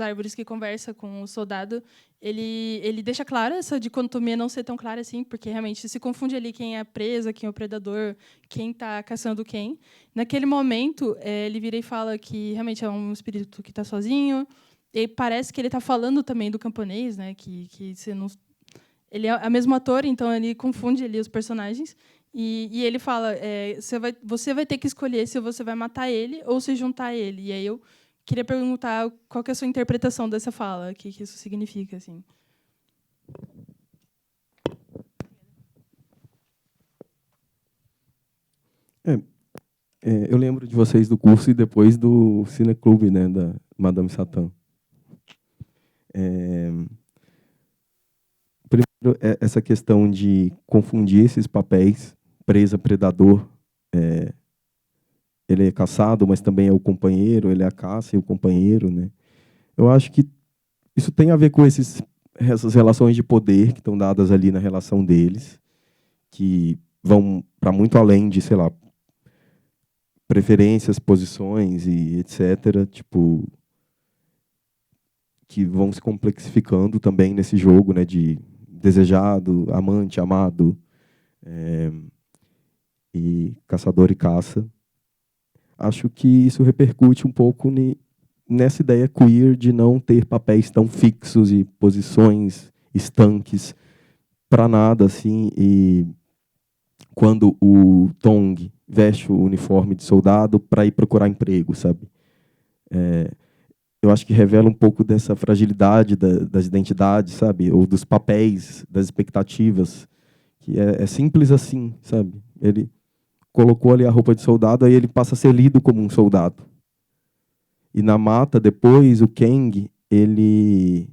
árvores que conversa com o soldado, ele deixa clara essa dicotomia não ser tão clara assim, porque realmente se confunde ali quem é a presa, quem é o predador, quem está caçando quem. Naquele momento, ele vira e fala que realmente é um espírito que está sozinho, e parece que ele está falando também do camponês, né? Que você não... Ele é o mesmo ator, então ele confunde ali os personagens. E ele fala, você vai ter que escolher se você vai matar ele ou se juntar a ele. E aí eu queria perguntar qual que é a sua interpretação dessa fala, o que isso significa, assim. Eu lembro de vocês do curso e depois do Cineclube, né, da Madame Satã. Primeiro, essa questão de confundir esses papéis, presa, predador, ele é caçado, mas também é o companheiro, ele é a caça e o companheiro, né? Eu acho que isso tem a ver com essas relações de poder que estão dadas ali na relação deles, que vão para muito além de, sei lá, preferências, posições e etc. Tipo, que vão se complexificando também nesse jogo, né, de desejado, amante, amado, e caçador e caça. Acho que isso repercute um pouco nessa ideia queer de não ter papéis tão fixos e posições estanques para nada, assim. E quando o Tong veste o uniforme de soldado para ir procurar emprego, sabe? Eu acho que revela um pouco dessa fragilidade das identidades, sabe? Ou dos papéis, das expectativas, que é simples assim, sabe? Ele colocou ali a roupa de soldado, aí ele passa a ser lido como um soldado. E na mata, depois, o Kang, ele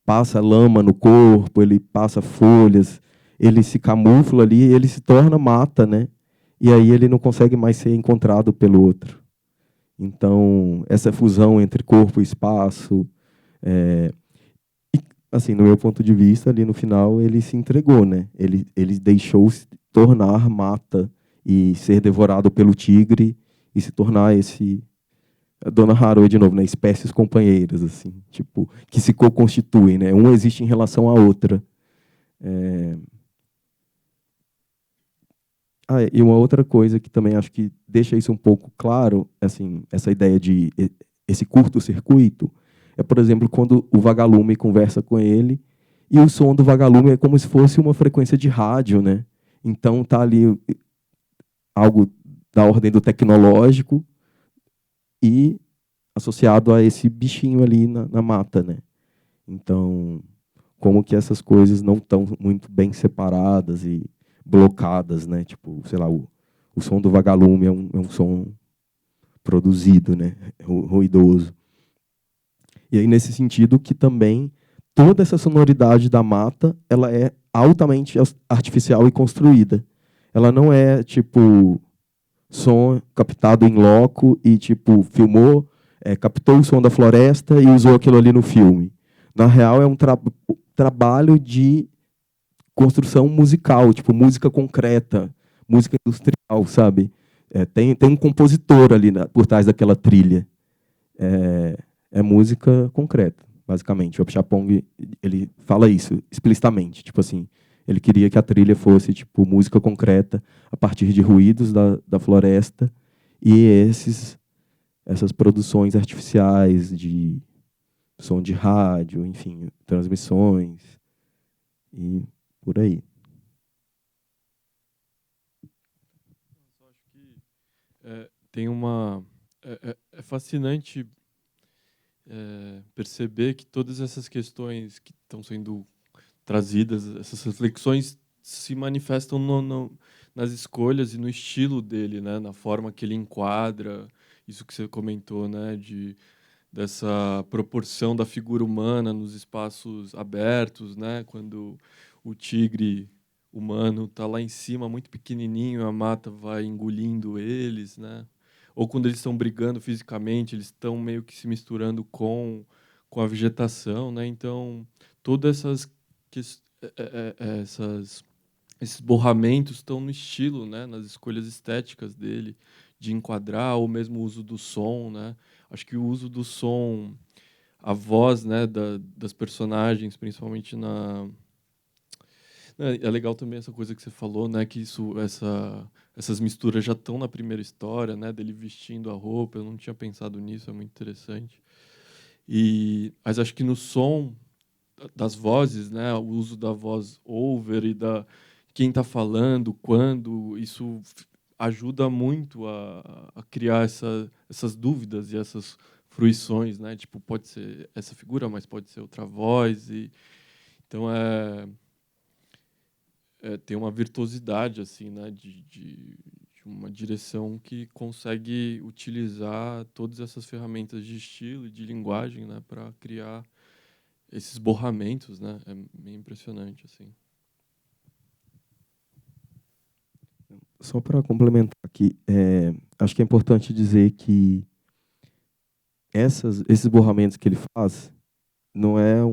passa lama no corpo, ele passa folhas, ele se camufla ali, ele se torna mata, né? E aí ele não consegue mais ser encontrado pelo outro. Então, essa fusão entre corpo e espaço, e, assim, no meu ponto de vista, ali no final, ele se entregou, né? Ele deixou tornar mata e ser devorado pelo tigre e se tornar esse a Donna Haraway de novo, né, espécies companheiras assim, tipo, que se co-constituem, né? Uma existe em relação à outra. E uma outra coisa que também acho que deixa isso um pouco claro, assim, essa ideia de esse curto-circuito, é, por exemplo, quando o vagalume conversa com ele e o som do vagalume é como se fosse uma frequência de rádio, né? Então tá ali algo da ordem do tecnológico e associado a esse bichinho ali na mata, né? Então, como que essas coisas não estão muito bem separadas e blocadas, né? Tipo, sei lá, o som do vagalume é um som produzido, né? Ruidoso. E aí, nesse sentido, que também toda essa sonoridade da mata, ela é altamente artificial e construída. Ela não é, tipo, som captado em loco e, tipo, filmou, captou o som da floresta e usou aquilo ali no filme. Na real, é um trabalho de construção musical, tipo, música concreta, música industrial, sabe? Tem um compositor ali por trás daquela trilha. É música concreta, basicamente. O Apichatpong, ele fala isso explicitamente, tipo assim, ele queria que a trilha fosse tipo música concreta a partir de ruídos da floresta e essas produções artificiais de som de rádio, enfim, transmissões e por aí. Eu acho que tem uma é fascinante perceber que todas essas questões que estão sendo trazidas, essas reflexões se manifestam nas escolhas e no estilo dele, né? Na forma que ele enquadra, isso que você comentou, né? Dessa proporção da figura humana nos espaços abertos, né? Quando o tigre humano está lá em cima, muito pequenininho, a mata vai engolindo eles, né? Ou quando eles estão brigando fisicamente, eles estão meio que se misturando com a vegetação, né? Então, todas esses borramentos estão no estilo, né? Nas escolhas estéticas dele, de enquadrar, ou mesmo o uso do som, né? Acho que o uso do som, a voz, né, das personagens, principalmente é legal também essa coisa que você falou, né, que essas misturas já estão na primeira história, né, dele vestindo a roupa. Eu não tinha pensado nisso, é muito interessante. Mas acho que no som das vozes, né, o uso da voz over e da quem está falando, quando, isso ajuda muito a criar essas dúvidas e essas fruições, né? Tipo, pode ser essa figura, mas pode ser outra voz. Então tem uma virtuosidade assim, né? De uma direção que consegue utilizar todas essas ferramentas de estilo e de linguagem, né? Para criar esses borramentos, né? É meio impressionante assim. Só para complementar aqui, acho que é importante dizer que esses borramentos que ele faz não é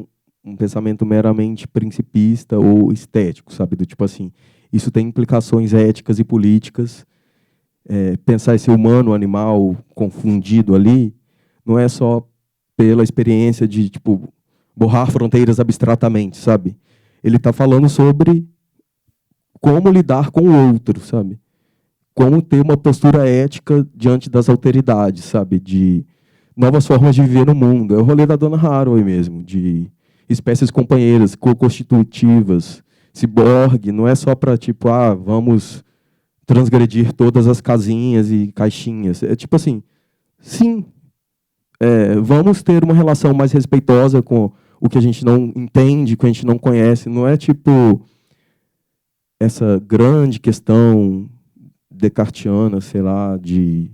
um pensamento meramente principista ou estético, sabe? Do tipo assim, isso tem implicações éticas e políticas. Pensar esse humano, animal confundido ali, não é só pela experiência de tipo borrar fronteiras abstratamente, sabe? Ele está falando sobre como lidar com o outro, sabe? Como ter uma postura ética diante das alteridades, sabe? De novas formas de viver no mundo. É o rolê da Donna Haraway mesmo, de espécies companheiras, co-constitutivas, ciborgue. Não é só para, tipo, vamos transgredir todas as casinhas e caixinhas. É tipo assim, sim, vamos ter uma relação mais respeitosa com o que a gente não entende, que a gente não conhece. Não é tipo essa grande questão descartiana, sei lá, de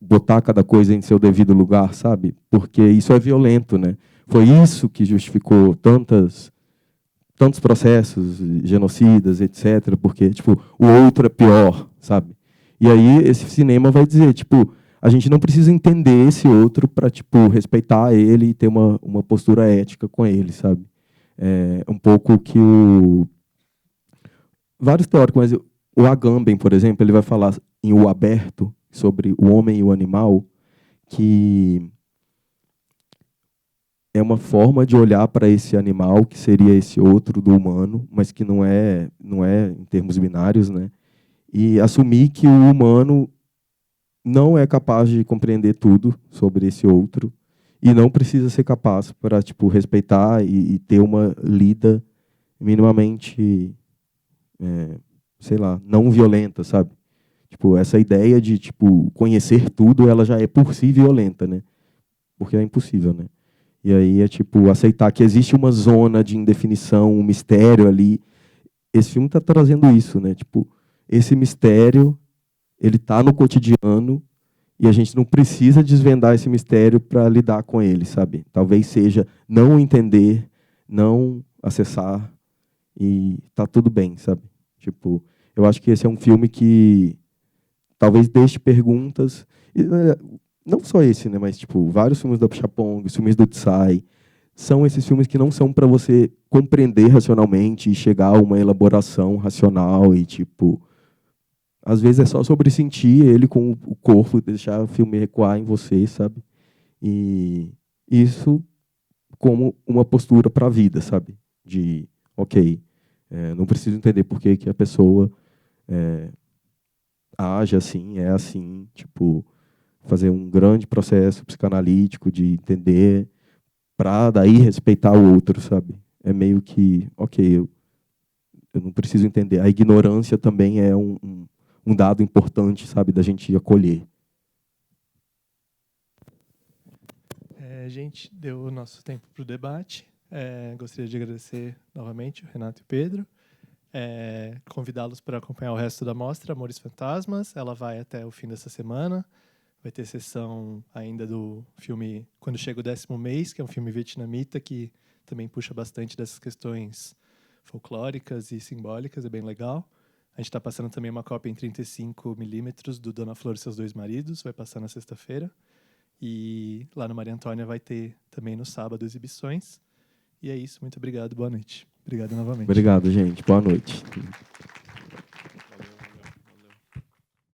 botar cada coisa em seu devido lugar, sabe? Porque isso é violento, né? Foi isso que justificou tantos processos genocidas, etc. Porque, tipo, o outro é pior, sabe? E aí esse cinema vai dizer, tipo, a gente não precisa entender esse outro para, tipo, respeitar ele e ter uma postura ética com ele, sabe? É um pouco que vários teóricos, mas o Agamben, por exemplo, ele vai falar em O Aberto, sobre o homem e o animal, que é uma forma de olhar para esse animal, que seria esse outro do humano, mas que não é em termos binários, né? E assumir que o humano não é capaz de compreender tudo sobre esse outro e não precisa ser capaz para, tipo, respeitar e ter uma lida minimamente, sei lá, não violenta, sabe? Tipo, essa ideia de, tipo, conhecer tudo, ela já é por si violenta, né? Porque é impossível, né? E aí é, tipo, aceitar que existe uma zona de indefinição, um mistério ali. Esse filme está trazendo isso, né? Tipo, esse mistério, ele está no cotidiano e a gente não precisa desvendar esse mistério para lidar com ele, sabe? Talvez seja não entender, não acessar e tá tudo bem, sabe? Tipo, eu acho que esse é um filme que talvez deixe perguntas. E, não só esse, né? Mas, tipo, vários filmes do Chapong, os filmes do Tsai, são esses filmes que não são para você compreender racionalmente e chegar a uma elaboração racional e, tipo, às vezes é só sobre sentir ele com o corpo, deixar o filme recuar em você, sabe? E isso como uma postura para a vida, sabe? De, ok, não preciso entender por que que a pessoa age assim, é assim, tipo, fazer um grande processo psicanalítico de entender para daí respeitar o outro, sabe? É meio que, ok, eu não preciso entender. A ignorância também é um dado importante, sabe, da gente acolher. Gente, deu o nosso tempo para o debate. Gostaria de agradecer novamente o Renato e o Pedro. Convidá-los para acompanhar o resto da mostra, Amores Fantasmas. Ela vai até o fim dessa semana. Vai ter sessão ainda do filme Quando Chega o 10º Mês, que é um filme vietnamita que também puxa bastante dessas questões folclóricas e simbólicas, é bem legal. A gente está passando também uma cópia em 35mm do Dona Flor e Seus Dois Maridos, vai passar na sexta-feira. E lá no Maria Antônia vai ter também no sábado exibições. E é isso, muito obrigado, boa noite. Obrigado novamente. Obrigado, gente. Boa noite.